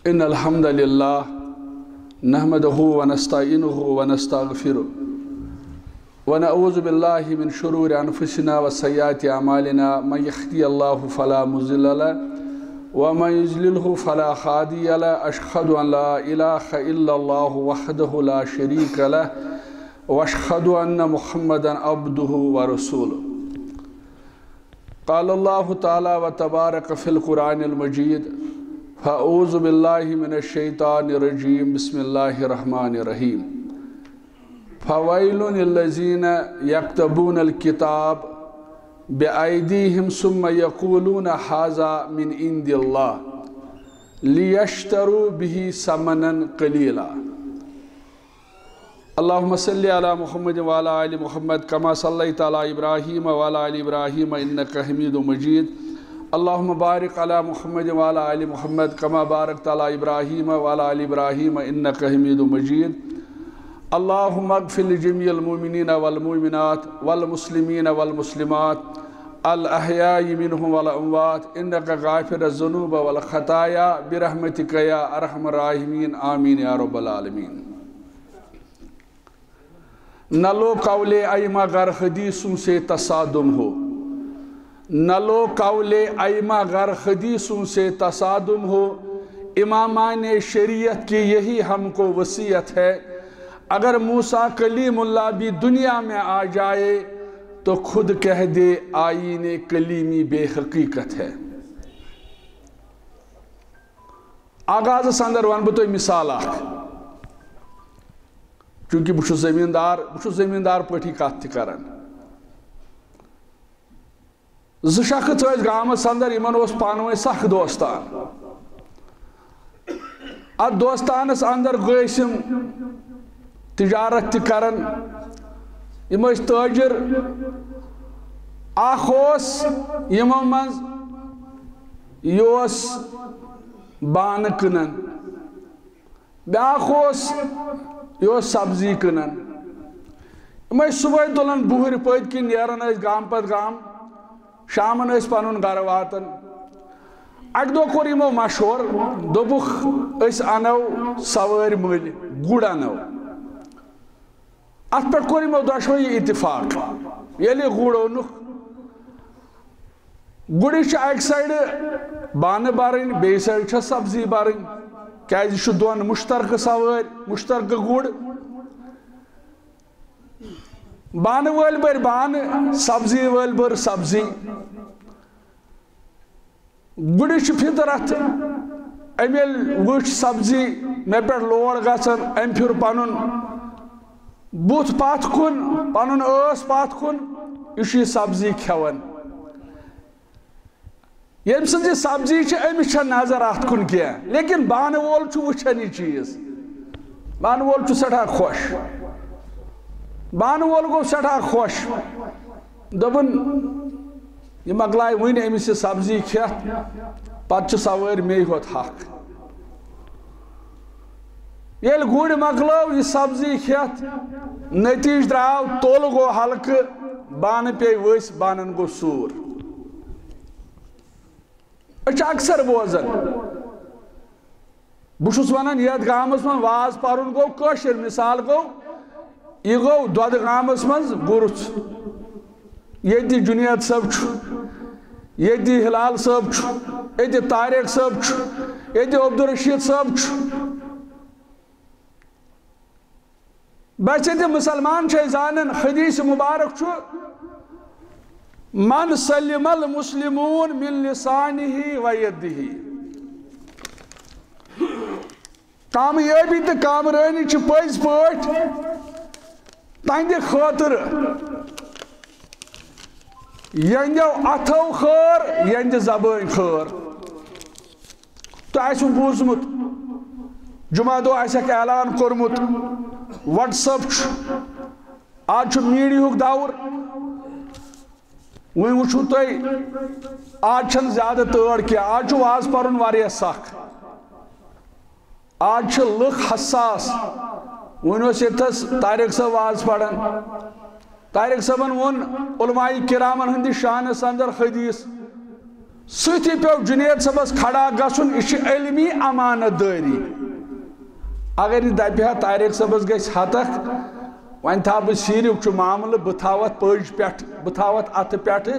إن الحمد لله نحمده ونستعينه ونستغفره ونعوذ بالله من شرور أنفسنا وسيئات أعمالنا من يهدي الله فلا مضل له ومن يضلل فلا هادي له أشهد أن لا إله إلا الله وحده لا شريك له وأشهد أن محمدا عبده ورسوله قال الله تعالى وتبارك في القرآن المجيد فأعوذ بالله من الشيطان الرجيم بسم الله الرحمن الرحيم فويل للذين يكتبون الكتاب بأيديهم ثم يقولون هذا من عند الله ليشتروا به ثمنا قليلا اللهم صل على محمد وعلى آل محمد كما صليت على إبراهيم وعلى آل إبراهيم إنك حميد مجيد اللهم بارك على محمد وعلى آل محمد كما باركت على إبراهيم وعلى آل إبراهيم إنك حميد مجيد اللهم اغفر لجميع المؤمنين والمؤمنات والمسلمين والمسلمات الأحياء منهم والأموات إنك غافر الذنوب والخطايا برحمتك يا أرحم الراحمين آمين يا رب العالمين نہ لو قول ائمہ غیر حدیثوں سے تصادم ہو نہ لو قول ائمہ غیر حدیثوں سے تصادم ہو امامان شریعت کی یہی ہم کو وصیت ہے اگر موسیٰ کلیم اللہ بھی دنیا میں آ جائے تو خود کہہ دے آئین کلیمی بے حقیقت ہے آغاز سندر وان بتوئی مثال چونکہ بچو زمیندار پٹھی کات کرن زشخص گامس اندر یمن اوس پانوے سخ دوستان ات دوستانس اندر گٔسِم تجارت کرن یم ٲسۍ تاجر اکھ اوس یمو منٛز یہِ اوس بانہٕ کٕنان بیٛاکھ اوس یہ سبزی کنن یم صبح تلان بہر پت کن نیران گام پت گام شامن پن گر واتن اک دہ کور یمو مشور دوپک اس انو سوار مل گڑ انو ات پہ کور یمو دشوئی اتفاق یلی گڑ اونک گڑ اک سائڈ بانہ برن بی سائڈ سبزی برن کیازِ چھُ دۄن مُشترکہٕ سوٲرۍ مُشترکہٕ گُڑ بانہٕ وٲلۍ بٔرۍ بانہٕ سبزی وٲلۍ بٔر سبزی گُڑِس چھُ فطرت أمۍ ییٚلہِ وٕچھ سبزی مےٚ پٮ۪ٹھ لوڑ گژھان أمۍ پھِر پنُن بُتھ پتھ کُن پنُن ٲس پتھ کُن یہِ چھُ یہِ سبزی کھٮ۪وان یم سن سبزی امس نظر ات کن کی لیکن بانہ وول وچان یہ چیز بانہ وول سٹھا خوش بانہ وول گو سٹھا خوش دپن یہ مکلائے ون امس یہ سبزی کھت پتہ سوار مے ہوت حق یل گڑ مکلو یہ سبزی کھت نتیج درو تول گو ہلکہ بانہ پے ؤس بانن گو سور اکثر بوزن بہت ونان یتھ گامس من واز پرن گو کشر مثال گو یہ گو دود گامس من گرچ یہ جنید صاحب یہ ہلال صاحب یہ طارق صاحب یہ عبدالرشید صاحب بچہ مسلمان زانن حدیث مبارک من سلم المسلمون من لسانه و یده کامیابی تو کامرانی پز پٹ تہندِ خاطر یہندو اتھو خیر یہندِ زبان خیر تو آسو بوزمت جمعہ دو آسک اعلان کورمت واٹس ایپ آج میڈیا دور وی وچھو تھی آج چھن زیادہ تڑ کی آج واز پرن واریاہ سخ آج لکھ حساس ون یتس طارق صاحب واز پڑھن طارق صاحبن ون علماء کرامن ہندی شانس اندر حدیث سۭتی پیو جنید صٲبس کھڑا گژھُن یہِ چھِ علمی امانت دٲری اگر یہِ دپہِ ہا طارق صٲبس گژھِ ہتکھ وۄنۍ تھاو بہٕ سیٖریُک چھُ معاملہٕ بہٕ تھاو اتھ پٔج پٮ۪ٹھ بہٕ تھاو اتھ اتھٕ پٮ۪ٹھٕ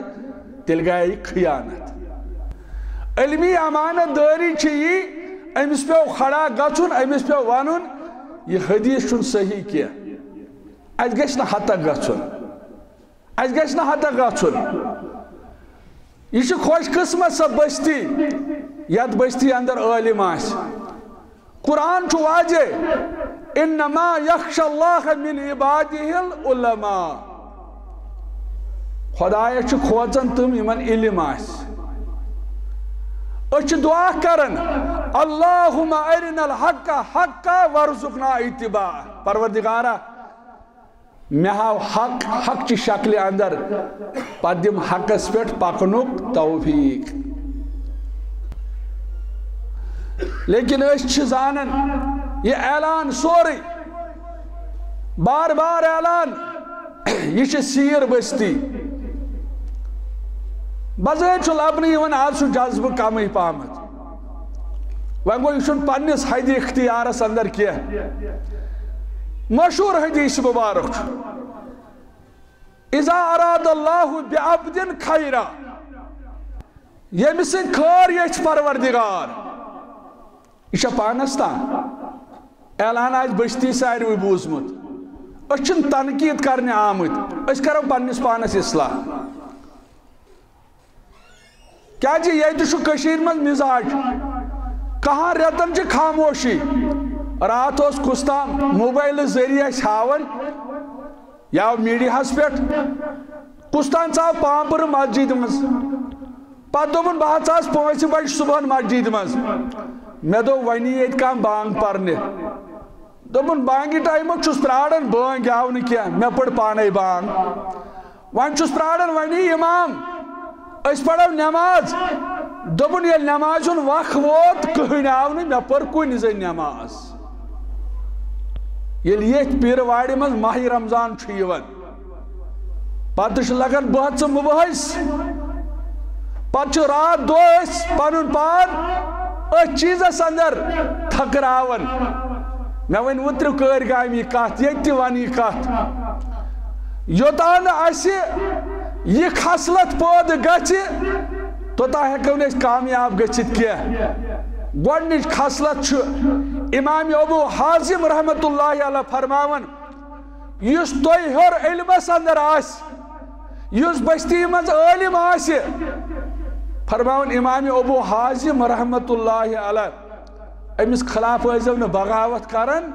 تیٚلہِ گٔیے یہِ خیانت علمی امانت دٲری چھِ یی أمِس پیو کھڑا گژھُن أمِس پیو ونُن یہِ حدیث چھُنہٕ صحیح کینٛہہ اَسہِ گژھِ نہٕ ہتکھ گژھُن اَسہِ گژھِ نہٕ ہتکھ گژھُن یہ چھِ خوش قسمت سۄ بستی یتھ بستی اندر عٲلِم آسہِ قرآن چھُ واضح انما یخشى اللہ من عباده العلماء خدایس چھِ کھوژان تِم یِمن علم آسہِ أسۍ چھِ دعا کران اللہم ارنا الحق حقا وارزقنا اتباعہ پروردگارا مےٚ ہاو حق حق چہِ شکلہِ اندر پتہٕ دِم حقس پٮ۪ٹھ پکنُک توفیق لیکن أسۍ چھِ زانان یہِ اعلان سورُے بار بار اعلان یہِ چھِ سیٖر بستی بظٲہر چھُ لبنہٕ یِوان آز چھُ جذبہٕ کمٕے پہمتھ وۄنۍ گوٚو یہِ چھُنہٕ پننِس حدِ اختیارس اندر کینٛہہ مشہور حدیث مبارک اذا اراد اللہ بعبد خیرا ییٚمہِ سۭتۍ خٲر یژھِ پروردگار یہ چھا پانس تام اعلان آسہِ بستی ساروٕے بوٗزمُت أسۍ چھِنہٕ تنقیٖد کرنہِ آمٕتۍ أسۍ کرو پننِس پانس اصلاح کیٛازِ ییٚتہِ چھُ کٔشیٖرِ منٛز مزاج کہاں رٮ۪تن چھِ خاموشی رات اوس کُس تام موبایلہٕ ذٔریعہٕ اَسہِ ہاوان یہِ آو میٖڈیاہس پٮ۪ٹھ کُس تام ژاو پامپرٕ مسجد منٛز پتہٕ دوٚپُن بہٕ حظ ژاس 5 بجہِ صبحن مسجد منٛز مےٚ دوٚپ وۄنۍ یی ییٚتہِ کانٛہہ بانگ پرنہِ دوٚپُن بانگہِ ٹایمُک چھُس پرٛاران بٲنٛگۍ آو نہٕ کینٛہہ مےٚ پٔر پانے بانگ وۄنۍ چھُس پرٛاران وۄنۍ یی اِمام أسۍ پرو نٮ۪ماز دوٚپُن ییٚلہِ نٮ۪مازِ ہُنٛد وق ووت کٕہٕنۍ آو نہٕ مےٚ پٔر کُنہِ زٔنۍ نٮ۪ماز ییٚلہِ ییٚتھۍ پیٖرٕ وارِ منٛز ماہِ رمضان چھُ یِوان پتہٕ چھُ لگان بہٕ مُبحث پتہٕ چھُ رات دۄہ أسۍ پنُن پان أتھۍ چیٖزس اندر تھکراوان مےٚ وۄنۍ وٕترِ کٲرۍ گامہِ یہِ کتھ ییٚتہِ تہِ ون یہِ کتھ یوٚتانۍ نہٕ اَسہِ یہِ خصلت پٲدٕ گژھِ توٚتام ہٮ۪کو نہٕ أسۍ کامیاب گٔژھِتھ کینٛہہ گۄڈنِچ خصلت چھُ امام ابو حازم رحمتہ اللہ علیہ فرماوان یُس تۄہہِ ہیوٚر علمس اندر آسہِ یُس بستی منٛز عٲلِم آسہِ فرماوان امام ابو حازم رحمتہ اللہ علیہ أمِس خلاف ٲسۍزیو نہٕ بغاوت کران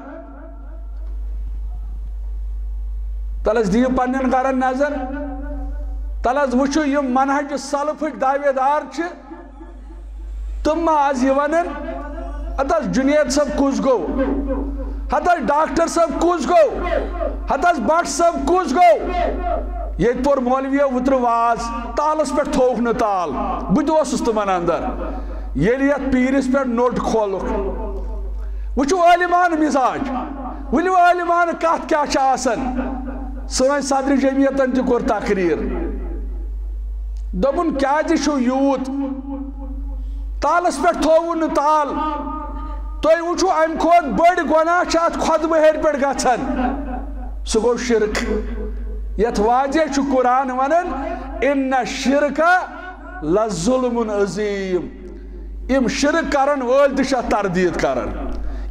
تل حظ دِیِو پننٮ۪ن گرن نظر تل حظ وٕچھِو یِم منہج سلفٕکۍ دعوے دار چھِ تِم ما آز یہِ ونان ہتہٕ حظ جُنید صٲب کُس گوٚو ہتہٕ حظ ڈاکٹر صٲب کُس گوٚو ہتہٕ حظ بٹ صٲب کُس گوٚو ییٚتہِ پوٚر مولوِیو وٕترٕ واز تالس پٮ۪ٹھ تھووُکھ نہٕ تال بہٕ تہِ اوسُس تِمن اندر ییٚلہِ یتھ پیٖرِس پٮ۪ٹھ نوٚٹ کھولُکھ وٕچھِو عٲلِمانہٕ مزاج ؤلِو عٲلِمانہٕ کتھ کیٛاہ چھِ آسان سٲنۍ صدرِ جمعیتن تہِ کوٚر تقریٖر دوٚپُن کیٛازِ چھُو یوٗت تالس پٮ۪ٹھ تھووُ نہٕ تال تُہۍ وٕچھِو امہِ کھۄتہٕ بٔڑ گۄناہ چھِ اتھ خۄطبہٕ ہیٚرِ پٮ۪ٹھ گژھان سُہ گوٚو شرک یتھ واضح چھُ قرآن ونان ان الشرک لظلم عظیم یِم شرک کرن وٲلۍ تہِ چھِ اتھ تردیٖد کران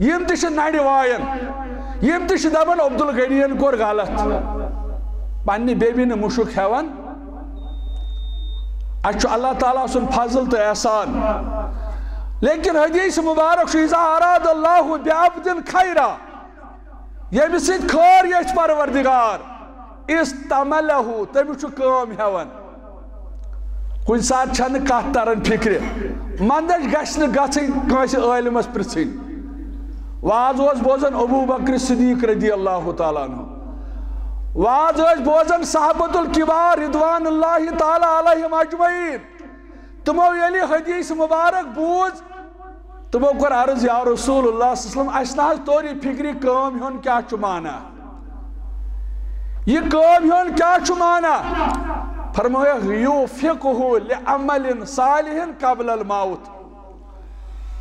یِم تہِ چھِ نرِ وایان یِم تہِ چھِ دپان عبدالغنیَن کوٚر غلط پننہِ بیٚبہِ مُشُک ہٮ۪وان اَسہِ چھُ اللہ تعالیٰ سُنٛد فضل تہٕ احسان لیکن حدیث مبارک چھُ اذا اراد اللہ بعبد خیرا ییٚمہِ سۭتۍ خٲر یژھِ پروردگار استعملہ تٔمِس چھُ کٲم ہٮ۪وان کُنہِ ساتہٕ چھنہٕ کتھ تران فکرِ منٛدچھ گژھِ نہٕ گژھٕنۍ کٲنٛسہِ عٲلِمس پرژھٕنۍ واز اوس بوزان ابو بکر صدیق رضی اللہ تعالیٰ عنہ واز ٲسۍ بوزان صحابۃ الکبار رضوان اللہ تعالیٰ علیہم اجمعین تِمو ییٚلہِ حدیث مبارک بوٗز تِمو کوٚر عرض یا رسول اللہ صلی اللہ علیہ وسلم اَسہِ نہ حظ توٚر یہِ فکرِ کٲم ہیوٚن کیٛاہ چھُ مانا یہِ کٲم ہیوٚن کیٛاہ چھُ مانا فرمایا یوفقہ لعمل صالح قبل الموت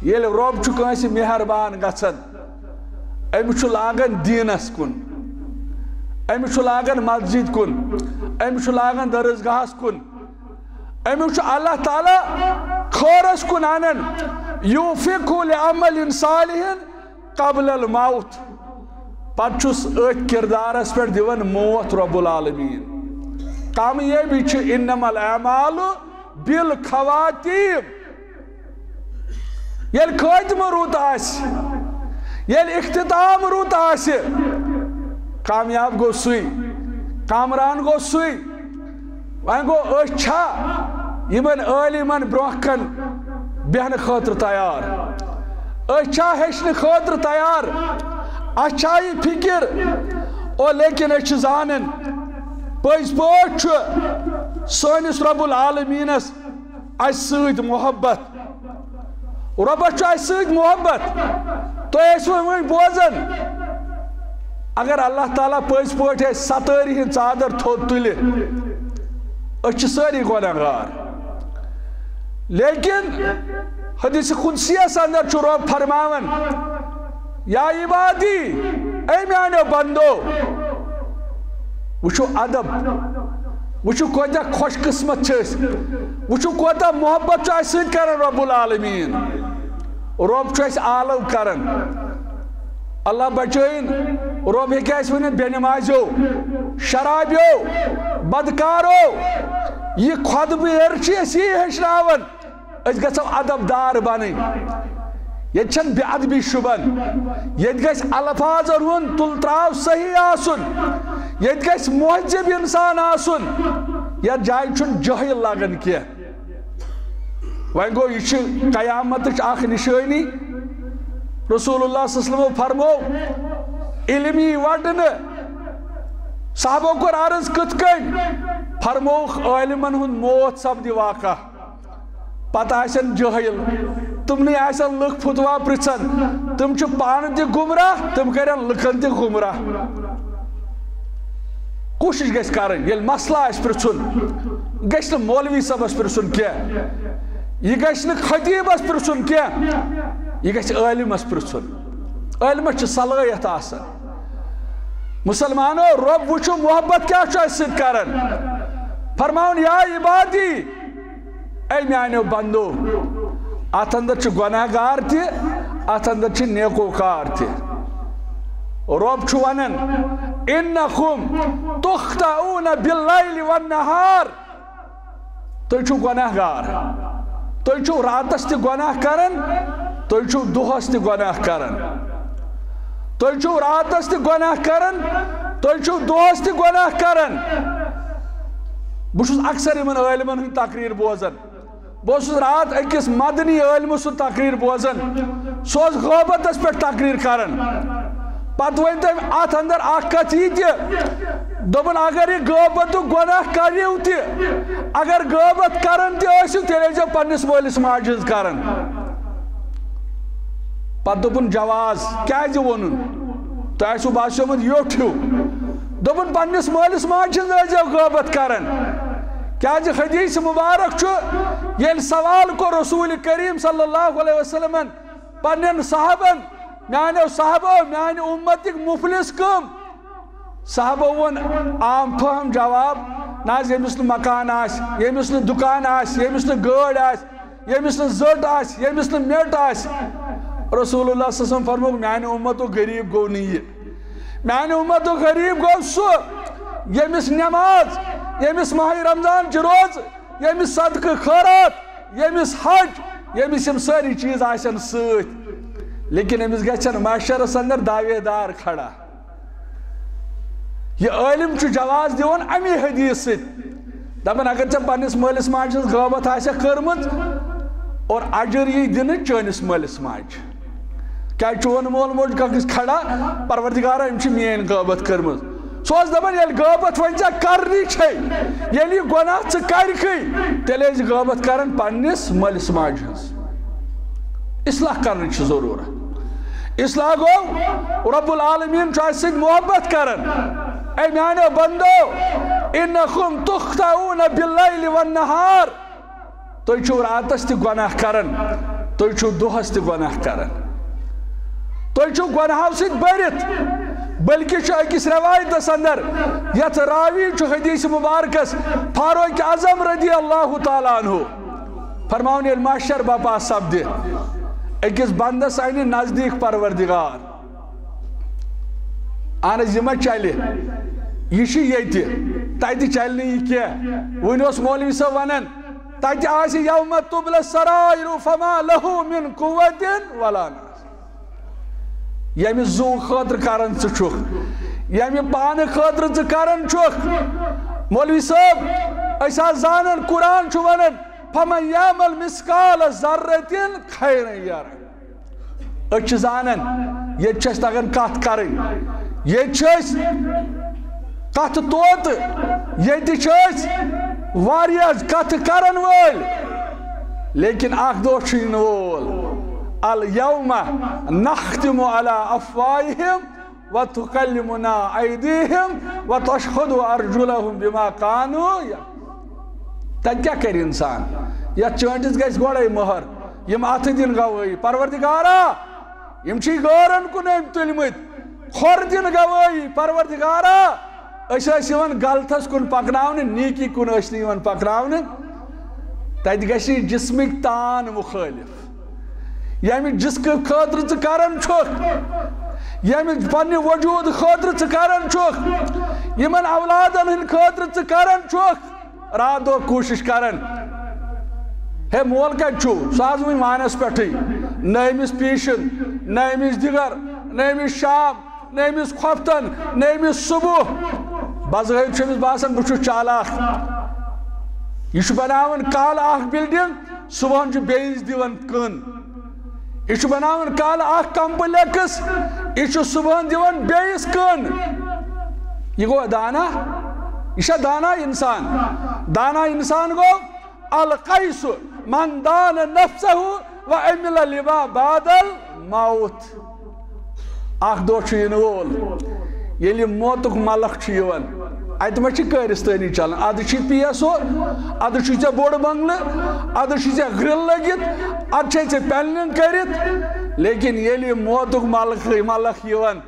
یل رب چھ کانسی مہربان گژھان امس چھ لاگان دینس کن امس چھ لاگان مسجد کن امس چھ لاگان درسگاہس کن امس چھ اللہ تعالی خورس کن انان یوفقہ لعمل صالح قبل الموت پتہ چھس ات کردارس پہ دیوان موت رب العالمین کامیابی چھ انما الاعمال بالخواتیم یل خاتم روت آس یل اختتام روت آس کامیاب گو سوی کامران گو سوی وان گو اچھا یمن عالمن برونہ کن بہن خاطر تیار اچھا ہیچن خاطر تیار اچھائی فکر او لیکن اچھ زانن پز پوچھ سونس رب العالمینس اس سید محبت ربس اس سید محبت تو ایسو ون بوزن اگر اللہ تعالیٰ پز پوچھ ستاری ہن چادر تھوت تلی اچھ ساری گناہگار لیکن حدیث قدسیس اندر چھ رب فرماون یا عبادی اے میانو بندو وچھو ادب وچھو کوتا خوش قسمت چھس وچھو کوتا محبت چھو سید کرن رب العالمین رب چھو آلو کرن اللہ بچائن رب ہیکہ اس ونت بے نمازیو شرابیو بدکارو یہ خود بیر چیز یہ ہشناون اس گژھو ادب دار بنیں یہ چھن بے ادبی شبن یہ گژھ الفاظن ہن تل تراو صحیح آسن یہ گژھ مہذب انسان آسن یہ جائے چھن جاہل لگن کیا وہیں گو یہ قیامت اخ نشانی رسول اللہ صلی اللہ علیہ وسلم فرمو علمی وڈن صحابوں کو عرض کت کن فرمو علمن ہن موت سپدی واقع پتہ آسن جاہل تم نہیں آسن لکھ فتوا پرچن تم چھ پان تہ گمراہ تم کرن لکھن تہ گمراہ کوشش گژھِ کرن یل مسئلہ آس پرچن گژھِ نہ مولوی صاحبس پرچن کیا یہ گژھِ نہ خطیبس پرچن کیا یہ گژھِ عالمس پرچن عالمس چھ صلٲحیت آسان مسلمانو رب وچھو محبت کیا چھ اس سۭتۍ کرن فرماون یا عبادی اے میانو بندو ات اندر چھ گناہگار تہ ات اندر چھ نیکوکار تہ رب چھ ونان انکم تخطئون باللیل والنہار تُہۍ چھو گناہگار تُہۍ چھو راتس تہ گناہ کرن تُہۍ چھو دۄہس تہ گناہ کرن تُہۍ چھو راتس تہ گناہ کرن تُہۍ چھو دۄہس تہ گناہ کرن بہٕ چھُس اکثر یمن عالمن ہٕنٛدۍ تقریر بوزان بہٕ اوسُس رات أکِس مدنی عالمہٕ سُنٛد تقریر بوزان سُہ اوس غٲبتس پٮ۪ٹھ تقریر کران پتہٕ ؤنۍ تٔمۍ اتھ اندر اکھ کتھ یہِ تہِ دوٚپُن اگر یہِ غٲبتُک گۄناہ کٔرِو تہِ اگر غٲبت کران تہِ ٲسِو تیٚلہِ ٲسۍزیو پننِس مٲلِس ماجہِ ہٕنٛز کران پتہٕ دوٚپُن جواز کیازِ ووٚنُن تۄہہِ آسِوٕ باسیومُت یوٚٹھ ہیوٗ دوٚپُن پننِس مٲلِس ماجہِ ہٕنٛز ٲسۍزیو غٲبت کران کیازِ حدیث مبارک چھُ ییٚلہِ سوال کوٚر رسول کریم صلی اللہ علیہ وسلمن پننٮ۪ن صحابن میانیو صحابو میانہِ اُمتٕکۍ مفلس کم صحابو ووٚن عام فہم جواب نہ حظ ییٚمِس نہٕ مکان آسہِ ییٚمِس نہٕ دُکان آسہِ ییٚمِس نہٕ گٲڑۍ آسہِ ییٚمِس نہٕ زٔٹ آسہِ ییٚمِس نہٕ مٮ۪ٹ آسہِ رسول اللہ صلی اللہ علیہ وسلم فرموک میانہِ اُمتُک غریٖب گوٚو نہٕ یہِ میانہِ اُمتُک غریٖب گوٚو سُہ ییٚمِس نٮ۪ماز ییٚمِس ماہِ رمضان چہِ روزٕ ییٚمِس صدقہٕ خٲرات ییٚمِس حج ییٚمِس یِم سٲری چیٖز آسن سۭتۍ لیکن امس گژھن معاشرس اندر دعوے دار کھڑا یہ عالم چھ جواز دیون امی حدیث ست دپن اگر ژے پننس مٲلِس ماجہِ ہٕنٛز غٲبت آسیٚکھ کٔرمٕژ اور اجر یی دِنہٕ چٲنِس مٲلِس ماجہِ کیازِ چون مول موج گژھِ کھڑا پروردگارا أمۍ چھِ میٲنۍ غٲبت کٔرمٕژ سُہ اوس دپان ییٚلہِ غٲبت وۄنۍ ژےٚ کرنی چھے ییٚلہِ یہِ گۄناہ ژٕ کرکھٕے تیٚلہِ ٲسۍ غٲبت کران پننِس مٲلِس ماجہِ ہٕنٛز اصلاح کرنٕچ چھِ ضروٗرت اصلاح گوٚو رب العالمین چھُ اَسہِ سۭتۍ محبت کران اے میانیو بندو انکم تخطئون باللیل والنہار تو چھو راتس تی گناہ کرن تو چھو دہس تی گناہ کرن تو چھو گناہو سید برت بلکہ چھو اکس روایتس اندر یت راوی چھو حدیث مبارکس فاروق اعظم رضی اللہ تعالیٰ عنہ فرماؤن الماشر باپا سبد اکس بندس آئینی نزدیک پروردگار آنز یہ چلے یہ یتی تاتی چلنے یہ کیا ونیوس مولوی صاحب ونن تاتی آسی یوم تبل السرائر فما له من قوت ولا ناس یمی زو خاطر کرن چھ یمی پان خاطر چھ کرن چھ مولوی صاحب ایسا زانن قرآن چھ ونن فمن یعمل مسقال ذرۃ خیرا یرہ اچھ زانن یہ چھس تگن کت کرن یہ چھس کت توت یہ چھس واریاہ کت کرن وول لیکن اخ دو چھین وول اليوم نختم على افواہہم وتکلمنا ایدیہم وتشہد ارجلہم بما كانوا تک کیا کر انسان یا چانٹس گیس گوڑے مہر یم آتھ دن گوائی پروردگارا یم چھی گورن کن ام تلمت خور دن گوائی پروردگارا ایسا یوان غلطس کن پکناون نیکی کن ایسا یوان پکناون تیت گیسی جسمک تان مخالف یعنی جس کے خاطر ژٕ کران چھُکھ یعنی پننہِ وجود خاطر ژٕ کران چھُکھ یمن اولادن ہند خاطر ژٕ کران چھُکھ رات دۄہ کوشش کران ہے مول کتہِ چھُ سُہ حظ وٕنۍ وانس پٮ۪ٹھٕے نہ أمِس پیٖشن نہ أمِس دِگر نہ أمِس شام نہ أمِس کھۄفتن نہ أمِس صبح بظٲہِر چھُ أمِس باسان بہٕ چھُس چالاک یہِ چھُ بناوان کالہٕ اکھ بلڈنگ صبحن چھُ بیٚیِس دِوان کٕن یہ چھُ بناوان کالہٕ اکھ کمپلیکس یہ چھُ صبحن دِوان بیٚیِس کٕن یہ گوٚو دانا یہ چھا دانا انسان گوٚو القیس من دان نفسہ وعمل لما بعد الموت اکھ دۄہ چھُ یِنہٕ وول ییٚلہِ موتُک ملک چھُ یِوان اتہ ما چھ کٲرِستٲنی چلان ادٕ چھ پی ایس او ادٕ چھ ژےٚ بوٚڑ بنگلہٕ ادٕ چھ ژےٚ گرل لٔگِتھ ادٕ چھے ژےٚ پینلنگ کٔرِتھ لیکن ییٚلہِ موتُک ملک یِوان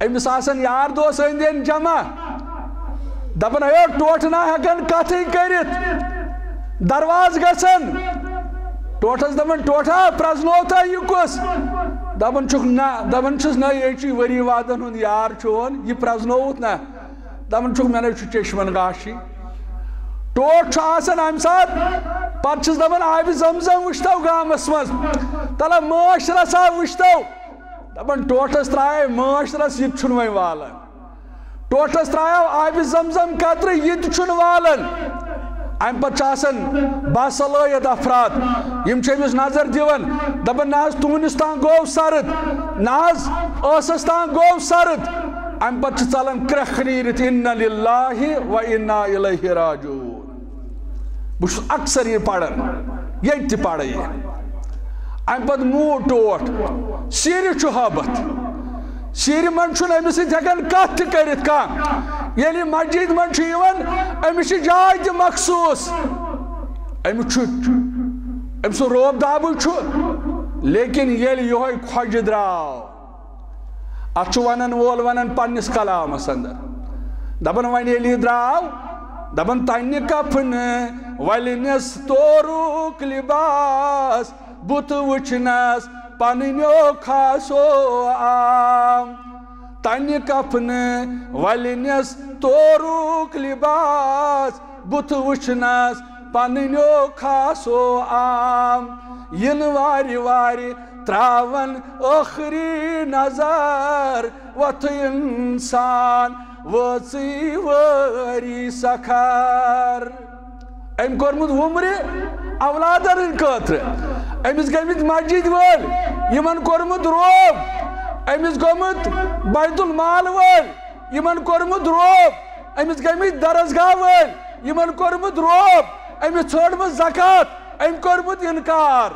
أمِس آسان یار دوس أنٛدۍ أنٛدۍ جمع دپان ہے ٹوٹھ نہ ہٮ۪کان کتھٕے کٔرِتھ درواز گژھان ٹوٹھس دپان ٹوٹھا پرٛزنوتھا یہِ کُس دپان چھُکھ نہ دپان چھُس نہ یے چھُ ؤری وادن ہُنٛد یار چون یہِ پرٛزنووُتھ نہ دپان چھُکھ مےٚ نَے چھُ چشمن گاشی ٹوٹھ چھُ آسان امہِ ساتہٕ پتہٕ چھِس دپان آبِ زمزم وٕچھتو گامس منٛز تلہ مٲچھ رسا وٕچھتو دپان ٹوٹھس ترٛایے مٲچھ رس یہِ تہِ چھُنہٕ وۄنۍ والان ٹوٹھس ترٛایو آبِ زمزم قطرٕ یہِ تہِ چھُنہٕ والان امہِ پتہٕ چھِ آسان باصلٲحیت افراد یم چھِ أمِس نظر دِوان دپان نہ حظ تُہنِس تام گوٚو سرد نہ حظ ٲسس تام گوٚو سرد امہِ پتہٕ چھِ ژلان کرٛٮ۪کھ نیٖرِتھ اِنَّ لِلّٰهِ وَإِنَّا إِلَيْهِ راجعوٗن بہٕ چھُس اکثر یہِ پران ییٚتہِ تہِ پرٕ یہِ امہِ پتہٕ موٗد ٹوٹھ سیٖرِ چھُ ہٲبتھ سیٖرِ منٛز چھُنہٕ أمِس سۭتۍ ہٮ۪کان کتھ تہِ کٔرِتھ کانٛہہ ییٚلہِ یہِ مسجد منٛز چھُ یِوان أمِس چھِ جاے تہِ مخصوٗص أمِس چھُ أمۍ سُنٛد روب دابٕے چھُ لیکن ییٚلہِ یِہوے کھۄجہِ درٛاو اتھ چھُ ونن وول ونن پننس کلامس اندر دپان وۄنۍ ییٚلہِ یہِ درٛاو دپان تنہِ کفنہٕ ولنس تورُک لباس بُتھ وٕچھنس پننیو خاصو عام تنہِ کفنہٕ ولنس تورُک لباس بُتھ وٕچھنس پننیو خاصو عام ینہٕ وارِ وارِ تراون ٲخری نظر وۄتھٕ انسان وٲژٕے وٲری سکھر أمۍ کوٚرمُت وُمرِ اولادن ہٕنٛدِ خٲطرٕ أمِس گٔمٕتۍ مسجد وٲلۍ یِمن کوٚرمُت روب أمِس گوٚمُت بیت المال وٲلۍ یِمن کوٚرمُت روب أمِس گٔمٕتۍ درسگاہ وٲلۍ یِمن کوٚرمُت روب أمِس ژھٲنٛڈمٕژ زکات أمۍ کوٚرمُت انکار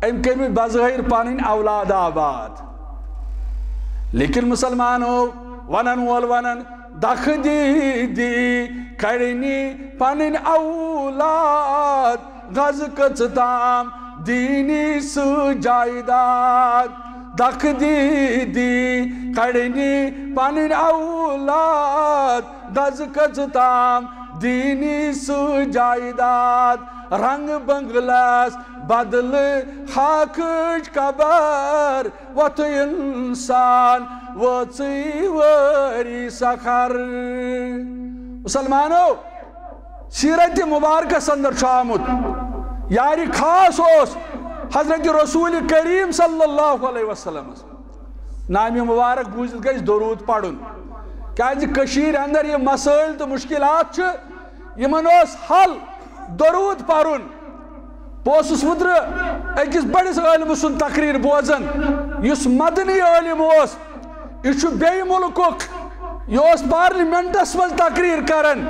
أمۍ کٔرمٕتۍ بظٲہِر پنٕنۍ اولاد آباد لیکن مسلمانو ونن وول ونن دکھ دی کڑنی پنن اولاد غز کچ تام دینی سجائداد دکھ دی کڑنی پنن اولاد غز کچ تام دینی سجائداد رنگ بنگلاس بدل حاکج قبر وت انسان وچی وری سخر مسلمانو سیرت مبارکہ اندر آمت یاری خاص ہوس حضرت رسول کریم صلی اللہ علیہ وسلم نامی مبارک بوزت گئی درود پڑھن کشیر اندر یہ مسائل تو مشکلات یمن اس حل درود پڑھن بوسس وتر اکس بڑس عالم سن تقریر بوزن اس مدنی عالم اس یہ بی ملک یہ پارلیمنٹس مز تقریر کرن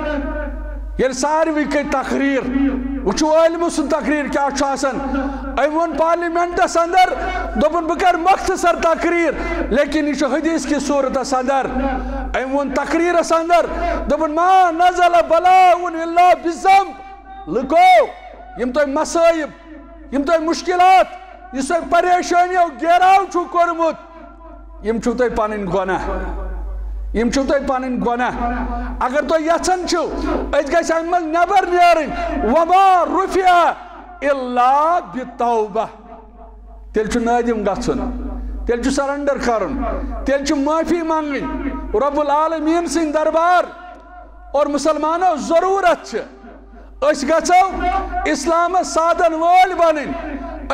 یل ساروی کئی تقریر وچو عالم سن تقریر کیا آسان ون پارلیمنٹس اندر دپن بہ کر مختصر تقریر لیکن یہ حدیث کی صورت اندر ون تقریر اندر دپن ما نزل بلاء الا بذنب لکو یم تو مسائب یم تو مشکلات اس پریشانیو گیراو چھو کورمت یم چھو تو پنن گناہ یم چھو تو پنن گناہ اگر تو یژھان چھو اس گژھِ امہِ منٛز نٮ۪بر نیرٕنۍ وما رفع الا بالتوبہ تیٚلہِ چھُ نٲدِم گژھُن تیٚلہِ چھُ سرنڈر کرُن تیٚلہِ چھُ معافی منگٕنۍ رب العالمین سٕنٛدۍ دربار اور مسلمانو ضرورت چھِ اس گژھو اسلامس سادن وول بنن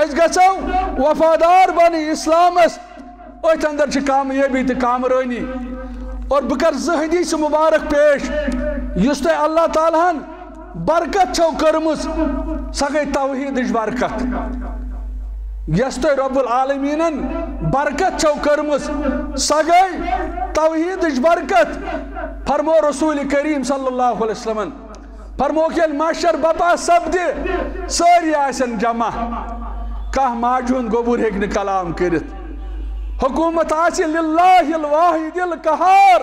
اس گژھو وفادار بنن اسلامس ات اندر چھ کامیابی تو کامرانی اور بہ کر زٕ حدیث مبارک پیش یس تہ اللہ تعالیٰ ہن برکت چھو کرمز سہ گئی توحیدچ برکت یس تہ رب العالمینن برکت چھو کرمز سہ گئی توحیدچ برکت فرمو رسول کریم صلی اللہ علیہ وسلم فرمو کہ معاشر بپا سپدِ ساری آسن جمع کانٛہہ ماجہِ ہُنٛد گوٚبُر ہیٚکہِ نہٕ کلام کٔرِتھ حکومت آسہِ للہ الواحد القہار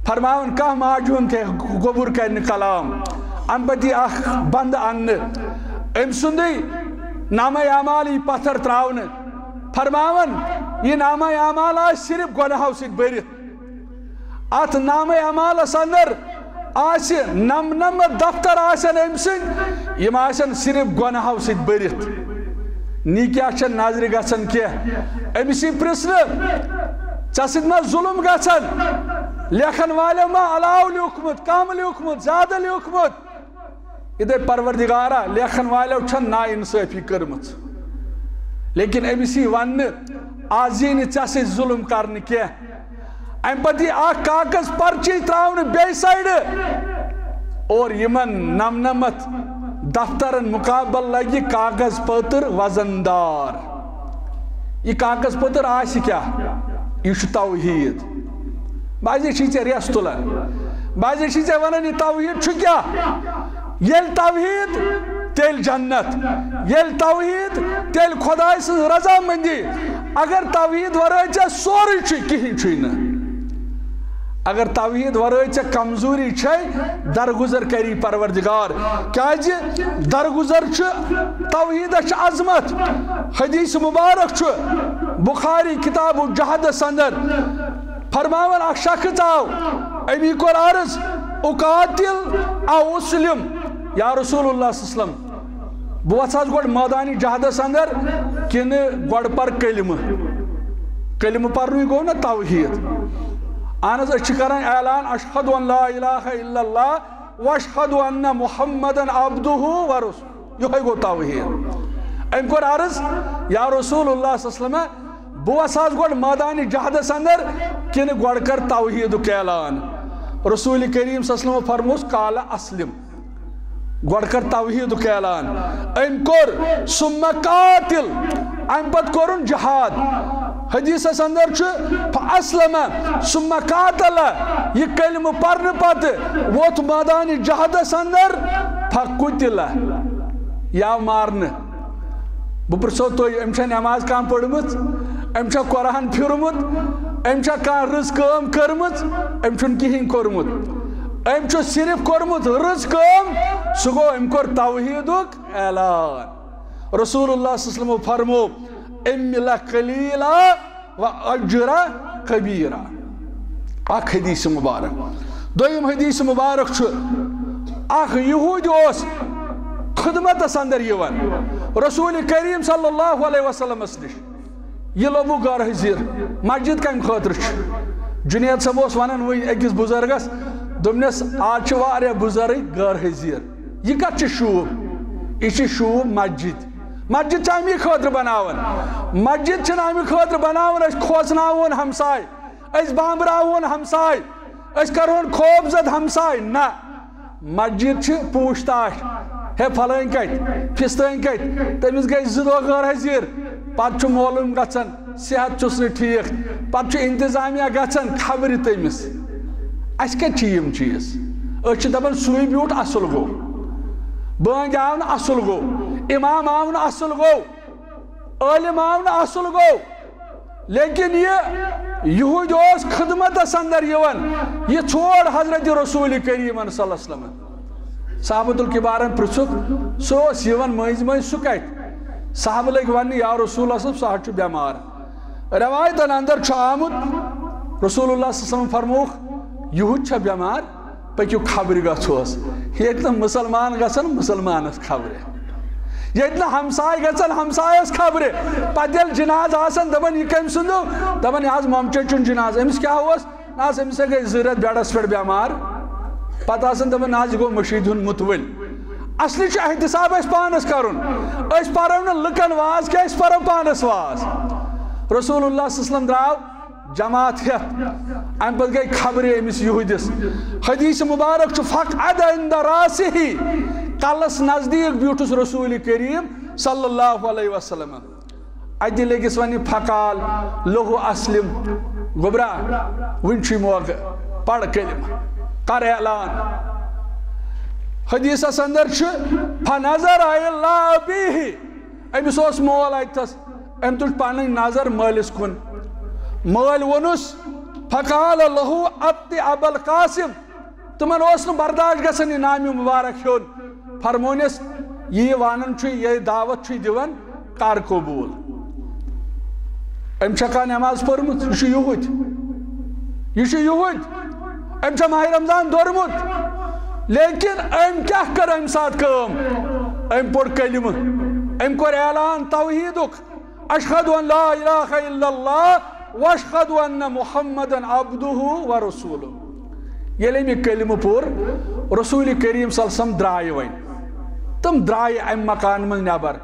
فرماون کانٛہہ ماجہِ ہُنٛد تہِ گوٚبُر کرِ نہٕ کلام اَمہِ پتہٕ یی اکھ بنٛدٕ اننہٕ أمۍ سُنٛدٕے نامہ اعمال یی پتھر تراونہٕ فرماون یہِ نامہ اعمال آسہِ صرف گۄناہو سۭتۍ بٔرِتھ اتھ نامہ اعمالس اندر آسہِ نمنمت دفتر آسن أمۍ سٕنٛدۍ یِم آسن صرف گۄناہو سۭتۍ بٔرِتھ نیٖکیا چھنہٕ نظرِ گژھان کینٛہہ أمِس یی پرژھنہٕ ژےٚ سۭتۍ ما ظُلم گژھان لیکھن والیو ما علاوٕ لیوٗکھمُت کم لیوٗکھمُت زیادٕ لیوٗکھمُت یہِ دَپہِ پروردگارا لیکھن والیو چھنہٕ نا انصٲفی کٔرمٕژ لیکن أمِس یی وننہٕ آز یی نہٕ ژےٚ سۭتۍ ظُلم کرنہٕ کینٛہہ اَمہِ پتہٕ یی اکھ کاغذ پرچی تراونہٕ بیٚیہِ سایڈٕ اور یِمن نمنمت دفترن مقابل لگہِ کاغذ پٔتٕر وزندار یہِ کاغذ پٔتٕر آسہِ کیٛاہ یہِ چھُ توحیٖد بعضے چھِی ژےٚ ریس تُلان بعضے چھِی ژےٚ ونان یہِ توحیٖد چھُ کیٛاہ ییٚلہِ توحیٖد تیٚلہِ جنت ییٚلہِ توحیٖد تیٚلہِ خۄداے سٕنٛز رضامندی اگر توحیٖد ورٲے ژےٚ سورُے چھُے کِہیٖنۍ چھُے نہٕ اگر توحید ورٲے ژےٚ کمزوری چھے درگزر کری پروردگار کیازِ درگزر چھُ توحیدس چھِ عظمت حدیث مبارک چھُ بخاری کتاب الجہدس اندر فرماون اکھ شخص آو امی کوٚر عرض اقاتل او اسلم یا رسول اللہ صلی اللہ علیہ وسلم بہٕ وَسہٕ حظ گۄڈٕ مٲدانِ جہدس اندر کِنہٕ گۄڈٕ پر کلمہٕ پرنُے گوٚو نا توحید اہن حظ أسۍ چھِ کران اعلان اشہد ان لا الہ الا اللہ واشہد ان محمدن عبدہ ورسولہ یہوے گوٚو توحید أمۍ کوٚر عرض یا رسول اللہ صلی اللہ علیہ وسلم بہٕ وَسہٕ حظ گۄڈٕ مٲدانِ جہدس اندر کِنہٕ گۄڈٕ کر توحیدُک اعلان رسول کریم صلی اللہ علیہ وسلم فرموس قال اسلم گۄڈٕ کر توحیدُک اعلان أمۍ کوٚر ثم قاتل اَمہِ پتہٕ کوٚرُن جہاد حدیثس اندر چھُ فاسلم ثم قاتل یہ کلمہ پرنہٕ پتہٕ ووت مٲدانِ جہدس اندر فقتل یہِ آو مارنہٕ بہٕ پرژھو تُہۍ أمۍ چھا نٮ۪ماز کانٛہہ پٔرمٕژ أمۍ چھا قرآن پھِرمُت ام چھا کان رٕژ کٲم کٔرمٕژ ام چھُنہٕ کِہیٖنۍ کوٚرمُت ام چھُ صرف کوٚرمُت رٕژ کٲم سُہ گوٚو ام کوٚر توحیٖدُک اعلان رسول اللہ صلی اللہ علیہ وسلم فرمو اِمِلَ قلیٖلا و اجرا کبیٖرا اکھ حدیث مبارک دوٚیِم حدیث مبارک چھُ اکھ یہوٗدۍ اوس خدمتس اندر یِوان رسول کریم صلی اللہ علیہ وسلمس نش یہ لوبو غار حضیر مسجد کم خاطر جنید صاحب اوس ونان وۄنۍ أکِس بزرگس دوٚپنس آز چھِ واریاہ بزرگ غار حضیر یہ کتھ چھِ شوٗب یہ چھِ شوٗب مسجد مسجد چھِ امی خاطر بناوان مسجد چھِنہٕ امی خاطر بناوان أسۍ کھوژناوون ہمساے أسۍ بامبراوون ہمساے أسۍ کرہون خوفزد ہمساے نہ مسجد چھِ پوٗچھ تاش ہے پھلٲنۍ کتہِ فِستٲنۍ کتہِ تٔمِس گٔے 2 دۄہ غٲر حضیٖر پتہٕ چھُ معلوٗم گژھان صحت چھُس نہٕ ٹھیٖک پتہٕ چھُ انتظامیہ گژھان خبرِ تٔمِس اَسہِ کَتہِ چھِ یِم چیٖز أسۍ چھِ دپان سُے بیوٗٹھ اصل گوٚو بٲنٛگۍ آو نہٕ اصل گوٚو امام آو نہٕ اصل گوٚو عٲلِم آو نہٕ اصل گوٚو لیکن یہوٗدۍ اوس خدمتس اندر یِوان یہِ ژھور حضرت رسول کریٖمن صلی اللہ علیہ وسلم صحابۃ الکبارن پرژھُکھ سُہ اوس یِوان مٔنٛزۍ مٔنٛزۍ سُہ کتہِ صحابہٕ لٔگۍ وننہِ یا رسول اللہ صٲب سُہ حظ چھُ بٮ۪مار روایتن اندر چھُ آمُت رسول اللہ صلی اللہ علیہ وسلم فرمووُکھ یہوٗدۍ چھا بٮ۪مار پٔکِو خبرِ گژھوس ییٚتہِ نہٕ مُسلمان گژھن مُسلمانس خبرِ ییٚتہِ نہٕ ہمساے گژھن ہمسایس خبرِ پتہٕ ییٚلہِ جناز آسان دپان یہِ کٔمۍ سُنٛد دپان یہِ حظ مۄمہٕ چچُن جناز أمِس کیٛاہ اوس نہ حظ أمِس گٔے 2 رٮ۪تھ بیڈس پٮ۪ٹھ بٮ۪مار پتہٕ آسان دپان نہ حظ یہِ گوٚو مٔشیٖد ہُنٛد مُتوٕلۍ اصلی چھُ احتساب اَسہِ پانس کرُن أسۍ پرو نہٕ لُکن واز کینٛہہ أسۍ پرو پانس واز رسول اللہ صلی اللہ علیہ وسلم درٛاو جماعت ہٮ۪تھ امہِ پتہٕ گٔے خبرِ أمِس یہوٗدِس حدیث مبارک چھُ فقعد عند راسِہِ کلس نزدیٖک بیوٗٹھُس رسول کریم صلی اللہ علیہ وسلم اتہِ لٔگِس وۄنۍ پھکال لوہو اسلم گوٚبرا وُنہِ چھُے موقعہٕ پر کلمہ کر اعلان حدیثس اندر چھُ فنظر الی ابیہ أمِس اوس مول اتھس أمۍ تُج پنٕنۍ نظر مٲلِس کُن مٲلۍ ووٚنُس فقال لہو اطِ ابا القاسم تِمن اوس نہٕ برداشت گژھان یہِ نامہِ مُبارک ہیوٚن فرمونس یہِ ونان چھُ یہِ دعوت چھُے دِوان کر قبوٗل أمۍ چھا کانٛہہ نٮ۪ماز پٔرمٕژ یہِ چھُ یہوٗدۍ أمۍ چھا ماہِ رمضان دوٚرمُت لیکن أمۍ کیٛاہ کٔر أمۍ ساتہٕ کٲم أمۍ پوٚر کلمہٕ أمۍ کوٚر اعلان توحیٖدُک اشہد ان لا الہ الا اللہ واشہد ان محمدن عبدہ و رسولہ ییٚلہِ أمۍ یہِ کلمہٕ پوٚر رسول کریم صلی اللہ علیہ وسلم درٛایہِ وۄنۍ تِم درٛایہِ امہِ مکان منٛز نٮ۪بر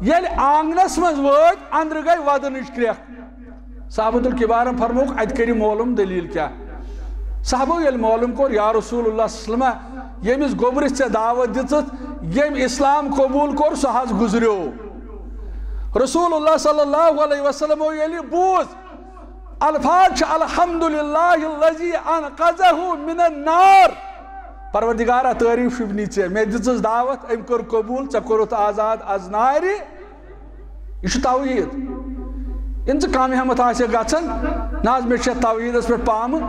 ییٚلہِ آنگنس منٛز وٲتۍ انٛدرٕ گٔے ودنٕچ کرٛٮ۪کھ صحابۃ الکبارن فرمووُکھ اتہِ کٔرِو معلوٗم دلیٖل کیٛاہ صحابو ییٚلہِ معلوٗم کوٚر یا رسول اللہ صلی اللہ علیہ وسلم ییٚمِس گوٚبرِس ژےٚ دعوت دِژٕتھ ییٚمۍ اسلام قبوٗل کوٚر سُہ حظ گُزریو رسول اللہ صلی اللہ علیہ وسلم ییٚلہِ بوٗز الفاظ چھِ الحمدللہ الذی انقذہ من النار پروردگارا تعریٖف شُبنی ژےٚ مےٚ دِژٕس دعوت أمۍ کوٚر قبوٗل ژےٚ کوٚرُتھ آزاد از نارِ یہِ چھُ توحیٖد ییٚلہِ ژٕ کم ہٮ۪مت آسٮ۪کھ گژھان نہ حظ مےٚ چھِ یتھ توحیٖدس پٮ۪ٹھ پامہٕ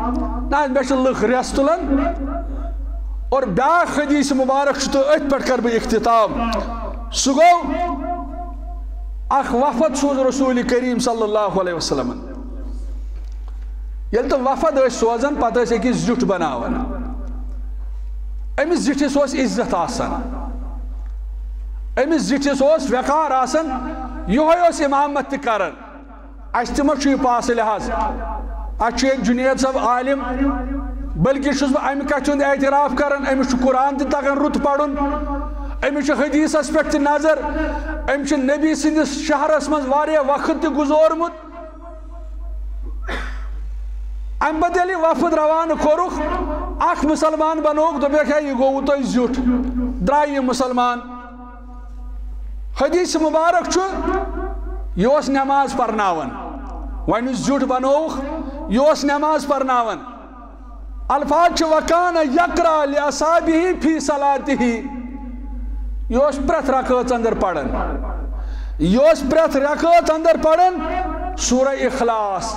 نہ حظ مےٚ چھِ لُکھ رٮ۪س تُلان اور بیٛاکھ حدیث مبارک چھُ تہٕ أتھۍ پٮ۪ٹھ کرٕ بہٕ اختتام سُہ گوٚو اکھ وفد سوز رسول کریم صلی اللہ علیہ وسلم ییٚلہِ تِم وفد ٲسۍ سوزان پتہٕ ٲسۍ أکِس زیُٹھ بناوان أمِس زِٹھِس اوس عزت آسان أمِس زِٹھِس اوس وقار آسان یِہوٚے اوس امامت تہِ کران اَسہِ تہِ ما چھُ یہِ پاسہٕ لحاظ اَسہِ چھُ ییٚتہِ جُنید صٲب عالم بلکہ چھُس بہٕ اَمہِ کتھِ ہُنٛد اعتراف کران أمِس چھُ قرآن تہِ تگان رُت پرُن أمِس چھُ حدیثس پٮ۪ٹھ تہِ نظر أمۍ چھُ نبی سٕنٛدِس شہرس منٛز واریاہ وقت تہِ گُزورمُت امہِ پتہٕ ییٚلہِ یہِ وفد روانہٕ کوٚرُکھ اکھ مُسلمان بنووُکھ دوٚپُکھ ہے یہِ گوٚوُ تۄہہِ زیُٹھ درٛاے یہِ مُسلمان حدیث مبارک چھُ یہِ اوس نٮ۪ماز پرناوان وۄنۍ یُس زیُٹھ بنووُکھ یہِ اوس نٮ۪ماز پرناوان الفاظ چھِ وکانہ یقرا لاصحابہ فی صلاتہ یہ اوس پرٛٮ۪تھ رکٲژ اندر پران یہ اوس پرٛٮ۪تھ رکٲژ اندر پران سورہ اخلاص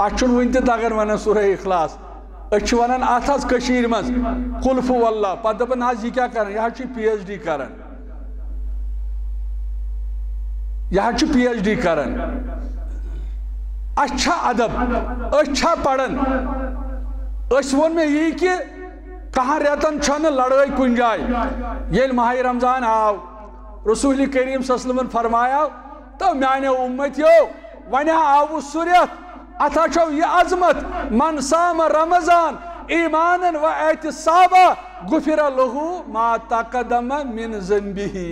اچھن ون تگر ونان سورہ اخلاص اچھ ونان اتھاز کشیر مز قل هو اللہ پتہ دپن حظ یہ کیا کرن یہ چھ پی ایچ ڈی کرن یہ چھ پی ایچ ڈی کرن اچھا ادب اچھا پڑھن اس ون میں یہ کہ کہاں ریتن چھن لڑائی کن جائے یہ ماہ رمضان آو رسول کریم صلی اللہ علیہ وسلم فرمایا تو میانے امتیو ونیا آو سوریت اتھا چھو یہ عظمت من سام رمضان ایمانا و اعتصابا غفر لہو ما تقدم من ذنبہ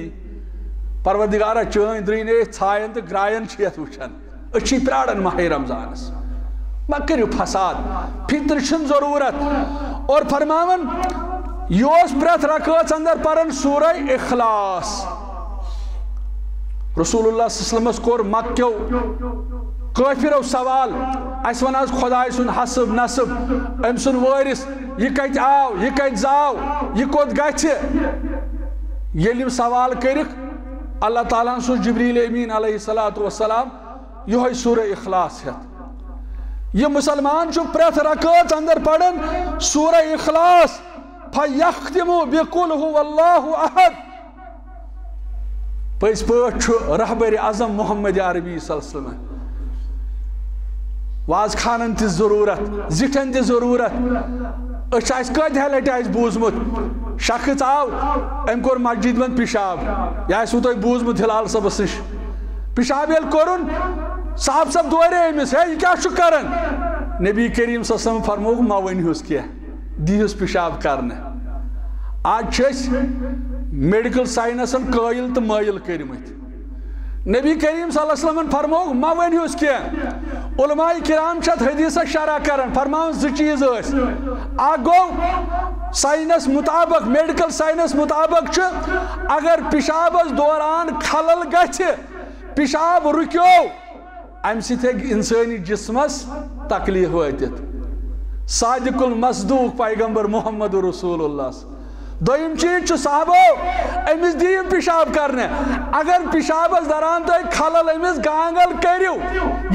پروردگارہ چین درینے چھائن تو گرائن چھیت وچھن اچھی پراڑن ماہ رمضانس ما کریو فساد فطر چھن ضرورت اور فرماون یوس پرت رکھوت اندر پرن سورہ اخلاص رسول اللہ صلی اللہ علیہ وسلم کور مکیو کافرو سوال اس ون آز خدای سن حسب نصب ام سن وارث یہ کت آو یہ کت زاو یہ کت گچھ یلیم سوال کرک اللہ تعالیٰ سو جبریل امین علیہ السلام یہ سورہ اخلاص ہے یہ مسلمان چھو پریت رکعت اندر پڑھن سورہ اخلاص فَيَخْتِمُ بِقُلْ هُوَ اللَّهُ أَحَدٌ پس پٲٹھۍ چھُ رہبر اعظم محمد عربی صلی اللہ علیہ وسلم واز خانن تی ضرورت زٹھن تی ضرورت اچھ آئیس کد ہے لٹی آئیس بوزمت شخص آو ام کور مسجد من پیشاب یا آئیس ہوتا ہے بوزمت ہلال صبح نش پیشاب یل کرن صاحب سب دوارے امس ہے یہ کیا چھو کرن نبی کریم صلی اللہ علیہ وسلم فرموگ ما ونیوس کیا دیوس پیشاب کرنے آج چھس میڈیکل سائنسن قائل تو مائل کرمت نبی کریم صلی اللہ علیہ وسلم فرموگ ما ونیوس کیا علماء کرام چھت حدیث شرح کرن فرماؤں زی چیز اس آگو سائنس مطابق میڈیکل سائنس مطابق چھو اگر پیشاب اس دوران خلل گچھ پیشاب رکیو ام سی تھے انسانی جسمس تکلیف واتت صادق المصدوق پیغمبر محمد رسول اللہ دویم چیز چھو صحابو امس دیم پیشاب کرنے اگر پیشاب اس دوران تو ایک خلل امس گانگل کریو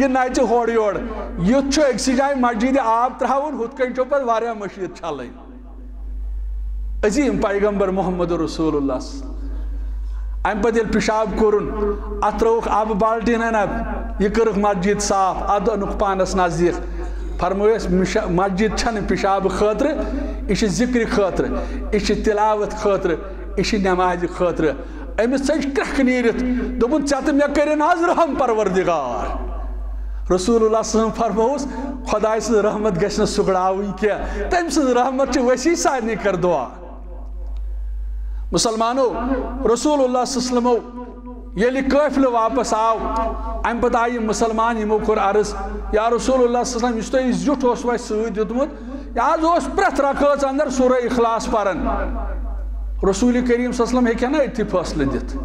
یہ نائچ ہوڑ یوڑ یہ چھو ایک سی جائے مسجد آب تراؤن خود کن چھو پر واریا مشید چھالیں عظیم پیغمبر محمد رسول اللہ ام پتہ یل پیشاب کرن اتروک آب بالٹین اب یہ کرک مسجد صاف اد انک پانس نزدیک فرمویس مسجد چھن پیشاب خاطر یہ ذکر خاطر یہ تلاوت خاطر یہ نماز خاطر امس ثج کرک نیرت دوپن ژت مے کرن حظ رحم پروردگار رسول اللہ صلی اللہ علیہ وسلم فرموس خدای سن رحمت گژھِ نہٕ سُگڑاوٕنۍ کینٛہہ تٔمۍ سٕنٛز رحمت چھِ وسیع سارنٕے کر دعا مسلمانو رسول اللہ صلی اللہ علیہ وسلم یلی قافلہ واپس آو ام پتہ آئی مسلمان یمو کور عرض یا رسول اللہ صلی اللہ علیہ وسلم اس تو زیوٹ اوس واسہ سۭتۍ دیُتمُت یا آز اوس پرٛٮ۪تھ رکعژ اندر سورہ اخلاص پرن رسول کریم صلی اللہ علیہ وسلم ہیٚکہِ نہ أتھی فٲصلہٕ دِتھ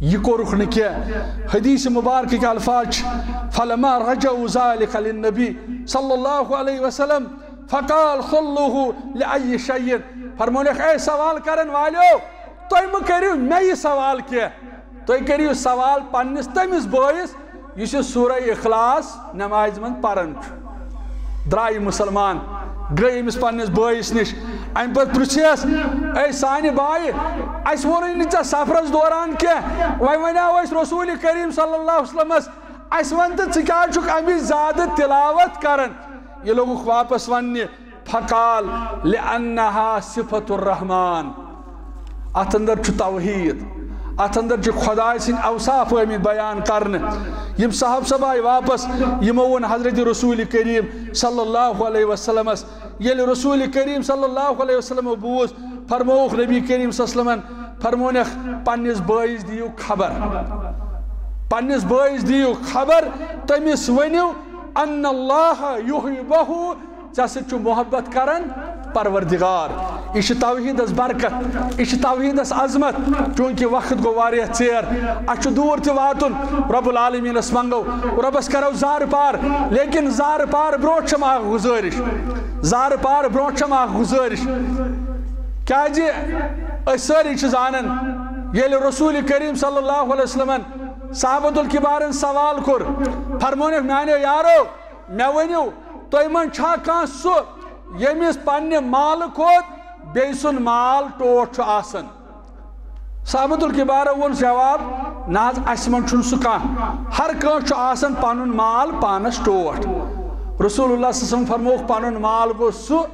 یہ کورُکھ نہٕ کینٛہہ حدیث مبارکٕکۍ الفاظ چھِ فلما رجعوا ذلك للنبي صلی اللہ علیہ وسلم فقال خلوه لأي شيء فرمونیک اے سوال کرن والیو تو مہ کریو میں یہ سوال کیا تو کریو سوال پنس تمس بٲیس یس سورہ اخلاص نماز من پرن درائے مسلمان گئی امس پنس بٲیس نش ام پتہ پرژھیس اے سانہ بایہِ اس ووٚنُے نہٕ ژےٚ سفرس دوران کینٛہہ وۄنۍ ونیاو اسہِ رسول کریم صلی اللہ علیہ وسلمس اس ون تہٕ ژٕ کیٛازِ چھُکھ امِچ زیادٕ تلاوت کران یہ لوگُکھ واپس وننہِ فقال لأنها صفت الرحمن ات اندر چھ توحید ات اندر چھ خدای سن اوصاف آمد بیان کرنے یم صاحب سب آئی واپس یمون حضرت رسول کریم صلی اللہ علیہ وسلم یل رسول کریم صلی اللہ علیہ وسلم بوز فرموخ نبی کریم صلی اللہ علیہ وسلم فرمونیخ پنس بائیس دیو خبر پنس بائیس دیو خبر تمس ونیو ان اللہ یحبہ ژےٚ محبت کرن پروردگار یہ توحید اس برکت یہ توحید اس عظمت چونکہ وقت گو واریاہ ژیر اچھ دور تہ واتن رب العالمین اس منگو ربس کرو زار پار لیکن زار پار برونٹھ چھم اکھ گزارش زار پار برونٹھ چھم اکھ گزارش کیا جی اس ساری چھ زانن یل رسول کریم صلی اللہ علیہ وسلم صحابۃ الکبارن سوال کر فرمونیک میانیو یارو مے ؤنِو تُہۍ من چھا کانٛہہ سُہ ییٚمِس پننہِ مالہٕ کھۄتہٕ بیٚیہِ سُنٛد مال ٹوٹھ چھُ آسان صحابۃ الکبارو ووٚن جواب نہ حظ اَسہِ منٛز چھُنہٕ سُہ کانٛہہ ہر کٲنٛسہِ چھُ آسان پنُن مال پانس ٹوٹھ رسول اللہ صلی اللہ علیہ وسلم فرمووُکھ پنُن مال گوٚو سُہ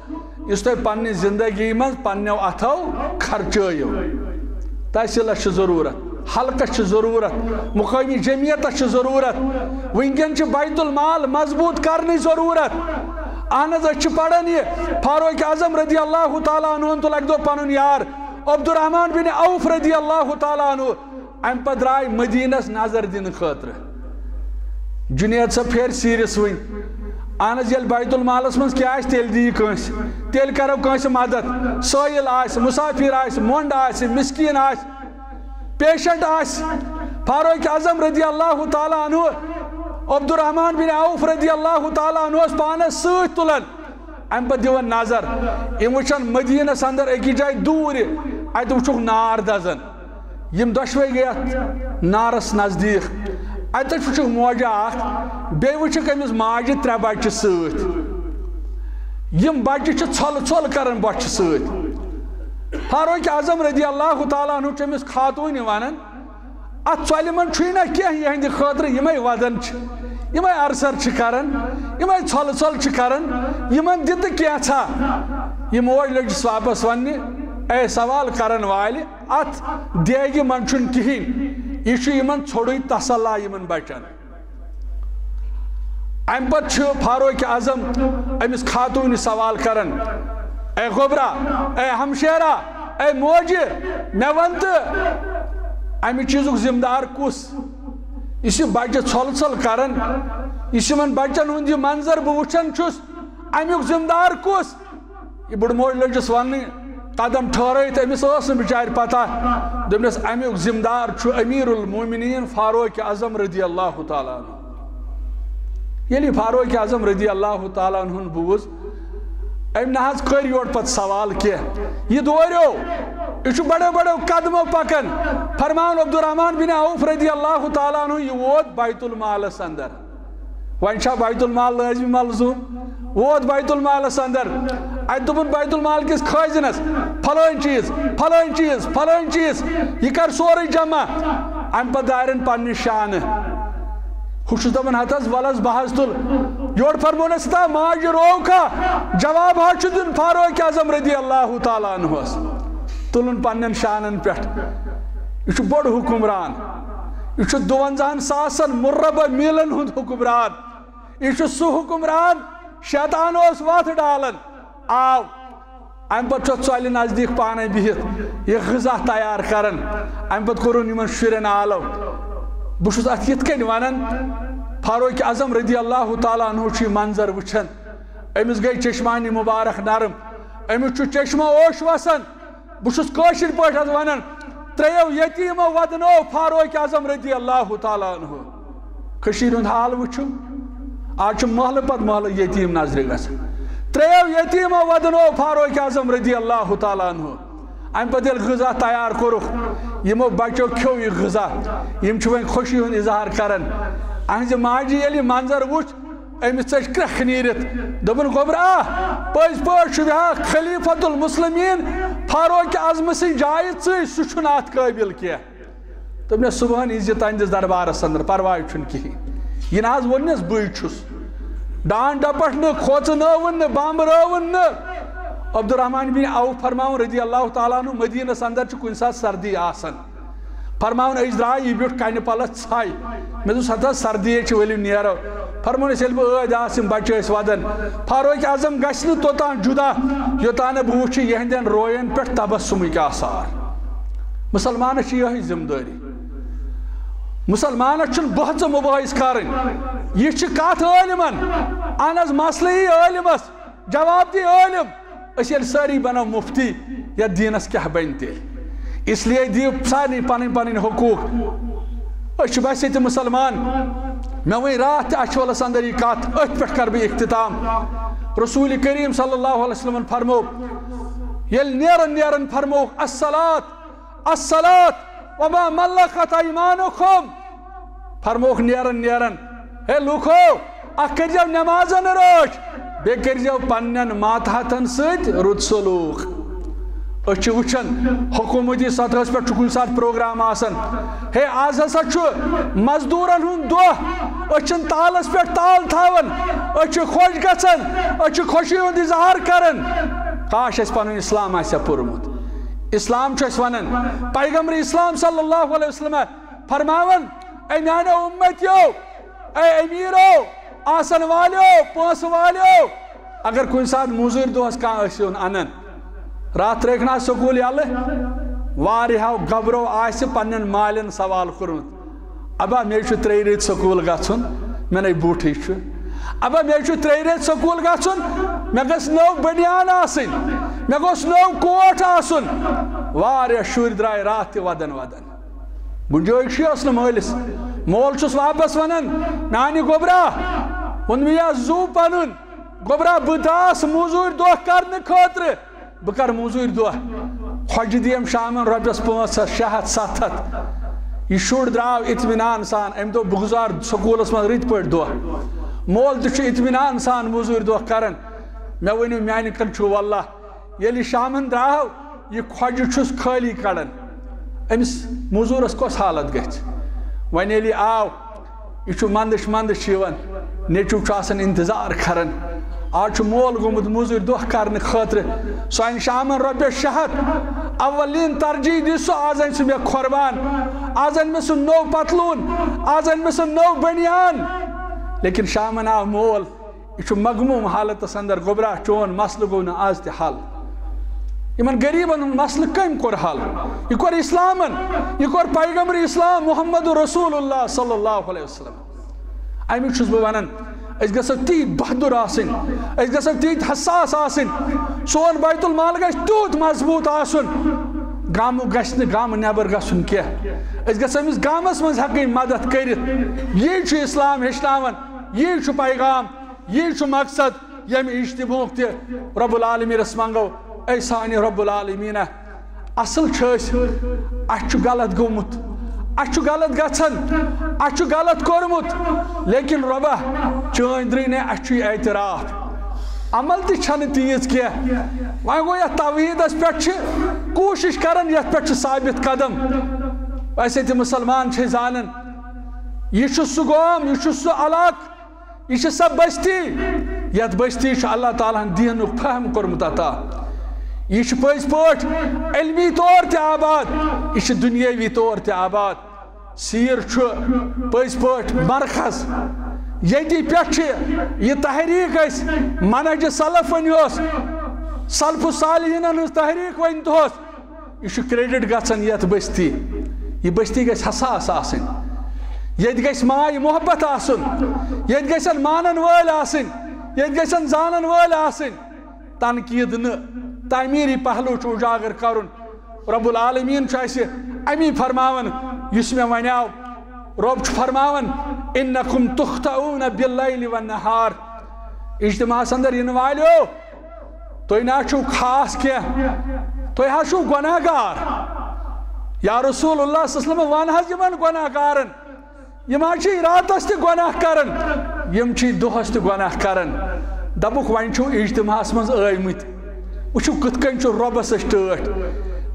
یُس تُہۍ پننہِ زندگی منٛز پننیو اتھو خرچٲیِو تحصیلس چھِ ضروٗرت حلقس چھِ ضروٗرت مقٲمی جمعیتس چھِ ضروٗرت وٕنکٮ۪ن چھِ بیت المال مضبوٗط کرنٕچ ضروٗرت اہن حظ أسۍ چھِ پران یہِ فاروق اعظم رضی اللہ تعالیٰ عنہُن تُل اکہِ دۄہ پنُن یار عبدالرحمان بن عوف رضی اللہ تعالیٰ عنہ امہِ پتہٕ درٛاے مدیٖنس نظر دِنہٕ خٲطرٕ جُنید صٲب پھیرِ سیٖرِس وٕنۍ اہن حظ ییٚلہِ بیت المالس منٛز کیٛاہ آسہِ تیٚلہِ دِیہِ کٲنٛسہِ تیٚلہِ کرو کٲنٛسہِ مدد سٲیِل آسہِ مُسافِر آسہِ مۄنٛڈ آسہِ مِسکیٖن آسہِ پیشنٹ آسہِ فاروق اعظم رضی اللہ تعالیٰ عنہ عبدالرحمان بن عوف رضی اللہ تعالیٰ عنہ پانس سۭتۍ تُلان امہِ پتہٕ دِوان نظر یِم وٕچھن مدیٖنس انٛدر أکِس جایہِ دوٗرِ اتہِ وٕچھُکھ نار دزان یِم دۄشوے گٔے اتھ نارس نزدیٖک اتٮ۪تھ وٕچھُکھ موجہ اکھ بیٚیہِ وٕچھُکھ أمِس ماجہِ 3 بچہِ سۭتۍ یِم بچہِ چھِ ژھۄلہٕ ژھۄلہٕ کران بۄچھِ سۭتۍ فاروق اعظم رضی اللہ تعالیٰ عنہ چھُ أمِس خاتوٗنہِ ونان اتھ ژۄلہِ منٛز چھُے نہ کینٛہہ یِہنٛدِ خٲطرٕ یِمے ودان چھِ یِمے ارسر چھِ کران یِمے ژھۄلہٕ ژھۄلہٕ چھِ کران یِمن دِ تہٕ کینٛژھا یہِ موج لٔجِس واپس وننہِ اے سوال کرن والہِ اتھ دیگہِ منٛز چھُنہٕ کِہیٖنۍ یہِ چھُ یِمن ژھوٚڑٕے تسلا یِمن بچن امہِ پتہٕ چھُ فاروق اعظم أمِس خاتوٗنہِ سوال کران اے گوبرا اے ہمشیرا اے موجہِ مےٚ ون تہٕ امہِ چیٖزُک ذمہٕ دار کُس یُس یہِ بچہِ ژھۄلہٕ ژھۄلہٕ کران یُس یِمن بچن ہُنٛد یہِ منظر بہٕ وٕچھان چھُس امیُک ذمہٕ دار کُس یہِ بٕڈٕ موج لٔجِس وننہِ قدم ٹھہرٲیِتھ أمِس ٲس نہٕ بِچارِ پتہ دوٚپنس امیُک ذمہٕ دار چھُ أمیٖر المومنیٖن فاروق اعظم رضی اللہ تعالیٰ عنہ ییٚلہِ یہِ فاروق اعظم رضی اللہ تعالیٰ عنہُن بوٗز أمۍ نہ حظ کٔرۍ یورٕ پتہٕ سوال کینٛہہ یہِ دوریو یہِ چھُ بڑیو بڑیو قدمو پکان فرماوُن عبدالرحمان بن عوف رضی اللہ تعالیٰ عنہ یہِ ووت بیت المالس انٛدر وۄنۍ چھا بیت المال لٲزمی ملزوٗم ووت بیت المالس انٛدر اتہِ دوٚپُن بیت المال کِس خٲزنس فلٲنۍ چیٖز فلٲنۍ چیٖز فلٲنۍ چیٖز یہِ کر سورُے جمع امہِ پتہٕ دارٮ۪ن پننہِ شانہٕ ہُہ چھُس دپان ہت حظ ول حظ بہٕ حظ تُل یورٕ فرمونس تا ماجہِ رووکھا جواب حظ چھُ دیُن فاروق اعظم رضی اللہ تعالیٰ عنہس تُلُن پننٮ۪ن شانن پٮ۪ٹھ یہِ چھُ بوٚڑ حُکمران یہِ چھُ 52,000 مربع میٖلن ہُنٛد حُکمران یہِ چھُ سُہ حُکمران شیطان اوس وتھ ڈالان آو امہِ پتہٕ چھُ اتھ ژۄلہِ نزدیٖک پانے بِہِتھ یہِ غذا تیار کران امہِ پتہٕ کوٚرُن یِمن شُرٮ۪ن آلو بہٕ چھُس اتھ یِتھ کٔنۍ ونان فاروق اعظم رضی اللہ تعالیٰ عنہ چھُ یہِ منظر وٕچھان أمِس گٔے چشمانہِ مُبارک نرم أمِس چھُ چشمہ اوش وسان بہٕ چھُس کٲشِر پٲٹھۍ حظ ونان 3 یتیٖمو ودنو فاروق اعظم رضی اللہ تعالیٰ عنہ کٔشیٖرِ ہُنٛد حال وٕچھُو آز چھُ محلہٕ پتہٕ محلہٕ یتیٖم نظرِ گژھان 3 یتیٖمو ودنو فاروق اعظم رضی اللہ تعالیٰ عنہ امہِ پتہٕ ییٚلہِ غذا تیار کوٚرُکھ یِمو بچو کھیوٚو یہِ غذا یِم چھِ وۄنۍ خوشی ہُنٛد اظہار کران اہنٛزِ ماجہِ ییٚلہِ یہِ منظر وٕچھ أمِس ژٔج کرٛٮ۪کھ نیٖرِتھ دوٚپُن گوبرا پٔزۍ پٲٹھۍ چھُ بیٛاکھ خلیٖفۃ المُسلمیٖن فاروق اعظمہٕ سٕنٛزِ جایہِ ژٕے سُہ چھُنہٕ اتھ قٲبِل کینٛہہ دوٚپنس صُبحن یی زِ تہنٛدِس دربارس انٛدر پرواے چھُنہٕ کِہیٖنۍ یہِ نہ حظ ووٚننس بٕے چھُس ڈانٹ ڈپٹ نہٕ کھوژنٲوُن نہٕ بامبرٲوُن نہٕ عبدالرحمان بن عوف فرماوُن رضی اللہ تعالیٰ عنہ مدیٖنس انٛدر چھُ کُنہِ ساتہٕ سردی آسان فرماوُن أسۍ درٛاے یہِ بیوٗٹھ کنہِ پلس ژھاے مےٚ دوٚپُس ہت حظ سردی چھِ ؤلِو نیرو فرموونس ییٚلہِ بہٕ ٲدۍ آسہٕ یِم بچہِ ٲسۍ ودان فاروق اعظم گژھِ نہٕ توٚتام جُدا یوٚتانۍ نہٕ بہٕ وٕچھِ یِہنٛدٮ۪ن روین پٮ۪ٹھ تبسُمٕکۍ آثار مُسلمانس چھِ یِہٕے ذمہٕ دٲری مُسلمانس چھُنہٕ بحث مُبٲحث کرٕنۍ یہِ چھِ کتھ عٲلمن اہن حظ مسلہٕ یی عٲلمس جواب دی عٲلم أسۍ ییٚلہِ سٲری بنو مُفتی یتھ دیٖنس کیٛاہ بنہِ تیٚلہِ اسلیے دِیِو سارنٕے پنٕنۍ پنٕنۍ حقوٗق أسۍ چھِ بس ییٚتہِ مُسلمان مےٚ وٕنۍ راتھ تہِ اچھولس انٛدر یہِ کتھ أتھۍ پٮ۪ٹھ کرٕ بہٕ اختتام رسوٗلِ کریم صلی اللہ علیہ وسلمن فرموو ییٚلہِ نیران نیران فرمووُکھ الصلاۃ الصلاۃ وما ملکت ایمانکم فرمووُکھ نیران نیران ہے لوٗکھو اکھ کرجو نمازن روش بے کرجو پنن ماتحتن سۭتۍ رُت سلوک اچھ وچھن حکومتی سطحس پہ کن سات پروگرام آسن ہے آز ہسا مزدورن ہند دہ اچھن تالس پہ تال تھاون اچھ خوش گژھن اچھ خوشی ہند اظہار کرن کاش اس پنن اسلام آسیا پورمت اسلام چھ اس ونن پیغمبر اسلام صلی اللہ علیہ وسلم فرماون اے میانو امتیو اے امیرو آسن والیو پونس والیو اگر کن سات موزور دہس کان ٲسِوُن انن رات ترٛٲیِکھ سکوٗل یلہٕ واریاہو گبرو آسہِ پننٮ۪ن مالٮ۪ن سوال کوٚرمُت ابا مےٚ چھُ 3 رٮ۪تۍ سکوٗل گژھُن مےٚ نے بوٗٹھٕے چھُ ابا مےٚ چھُ 3 رٮ۪تۍ سکوٗل گژھُن مےٚ گٔژھ نٔو بٔنیان آسٕنۍ مےٚ گوٚژھ نوٚو کوٹ آسُن واریاہ شُرۍ درٛاے راتھ تہِ ودن ودن گُنجٲیشی ٲس نہٕ مٲلِس مول چھُس واپس ونان نانہِ گوٚبرا ووٚن مےٚ یہِ زوٗ پنُن گوٚبرا بہٕ دراس موزوٗرۍ دۄہ کرنہٕ خٲطرٕ بہ کر موزور دہ خوج دیم شامن رۄپیس 500 600 700 یہ شر درو اطمینان سان ام دو بہ گزار سکولس من رت پہ دہ مول تہ اطمینان سان موزور دہ کران مے ونیو میانہ کن چھو واللہ یلی شامن درو یہ خوج چھس خالی کڑان امس موزورس کس حالت گژھِ ون یلی آو یہ مندش مندش نیچو آسان انتظار کران آج مول گومت موزور دہ کرنے خاطر سو شامن رۄپیس 600 اولین ترجیح دی سو آز ان سہ مے قربان آز ان میں سہ نو پتلون آز ان میں سہ نو بنیان لیکن شامن آو مول یہ مغموم حالتس اندر گوبرا چون مسئلہ گو نا آز تہ حل یمن غریبن ہند مسئلہ کم کور حل یہ کور اسلامن یہ کور پیغمبر اسلام محمد رسول اللہ صلی اللہ علیہ وسلم امی چھس بہ ونان اس گژھو تیت بہادر آسن اس گژھو تیت حساس آسن سون بیت المال گژھِ تیوت مضبوط آسن گامو گژھِ نہٕ گامہٕ نیبر گژھُن کینٛہہ أسۍ گژھو أمِس گامس منٛز ہٮ۪کٕنۍ مدد کٔرِتھ یی چھُ اسلام ہیٚچھناوان یی چھُ پیغام یی چھُ مقصد ییٚمہِ اجتماعُک تہِ رب العالمیٖنس منٛگو اے سانہِ رب العالمیٖنہ اصل چھِ أسۍ اَسہِ چھُ غلط گوٚمُت اچھو غلط گژھن اچھو غلط کورمت لیکن ربا چٲنۍ درٛٲے اچھو اعتراف عمل تہِ چھنہٕ تیٖژ کینٛہہ وۄنۍ گوٚو یتھ توحیٖدس پٮ۪ٹھ چھِ کوٗشش کران یتھ پٮ۪ٹھ چھِ ثابت قدم أسۍ ییٚتہِ مُسلمان چھِ زانان یہ چھُ سُہ گام یہ چھُ سُہ علاقہٕ یہ چھِ سۄ بستی یتھ بستی چھُ اللہ تعالیٰ ہن دیٖنُک فہم کوٚرمُت عطا یہ چھُ پٔزۍ پٲٹھۍ علمی طور تہِ آباد یہ چھُ دُنیٲوی طور تہِ آباد سیٖر چھُ پٔزۍ پٲٹھۍ مرکز ییٚتہِ پٮ۪ٹھ چھِ یہ تحریٖک أسۍ منہج سلف ؤنۍہوس سلف صالحیٖنن ہٕنٛز تحریٖک ؤنۍتہوس یہ چھُ کریڈٹ گژھان یتھ بستی یہ بستی گژھِ حساس آسٕنۍ ییٚتہِ گژھِ ماے محبت آسُن ییٚتہِ گژھن مانن وٲلۍ آسٕنۍ ییٚتہِ گژھن زانن وٲلۍ آسٕنۍ تنقیٖد نہٕ تعمیٖری پہلو چھُ اُجاگر کرُن رب العالمیٖن چھُ اَسہِ امی فرماوان یُس مےٚ وَنیو رب چھُ فرماوان اِنکُم تُخطئوٗنَ باللیل والنہار اجتماعس اندر یِنہٕ والیو تُہۍ نہ چھُو خاص کینٛہہ تُہۍ حظ چھُو گۄناہ گار یا رسول اللہ صلی اللہ علیہ وسلم ون حظ یِمن گۄناہ گارن یِم حظ چھِ راتس تہِ گۄناہ کران یِم چھِ دۄہس تہِ گۄناہ کران دپُکھ وۄنۍ چھُو اجتماعس منٛز ٲمٕتۍ وٕچھِو کِتھ کٔنۍ چھُ رۄبس أسۍ ٹٲٹھ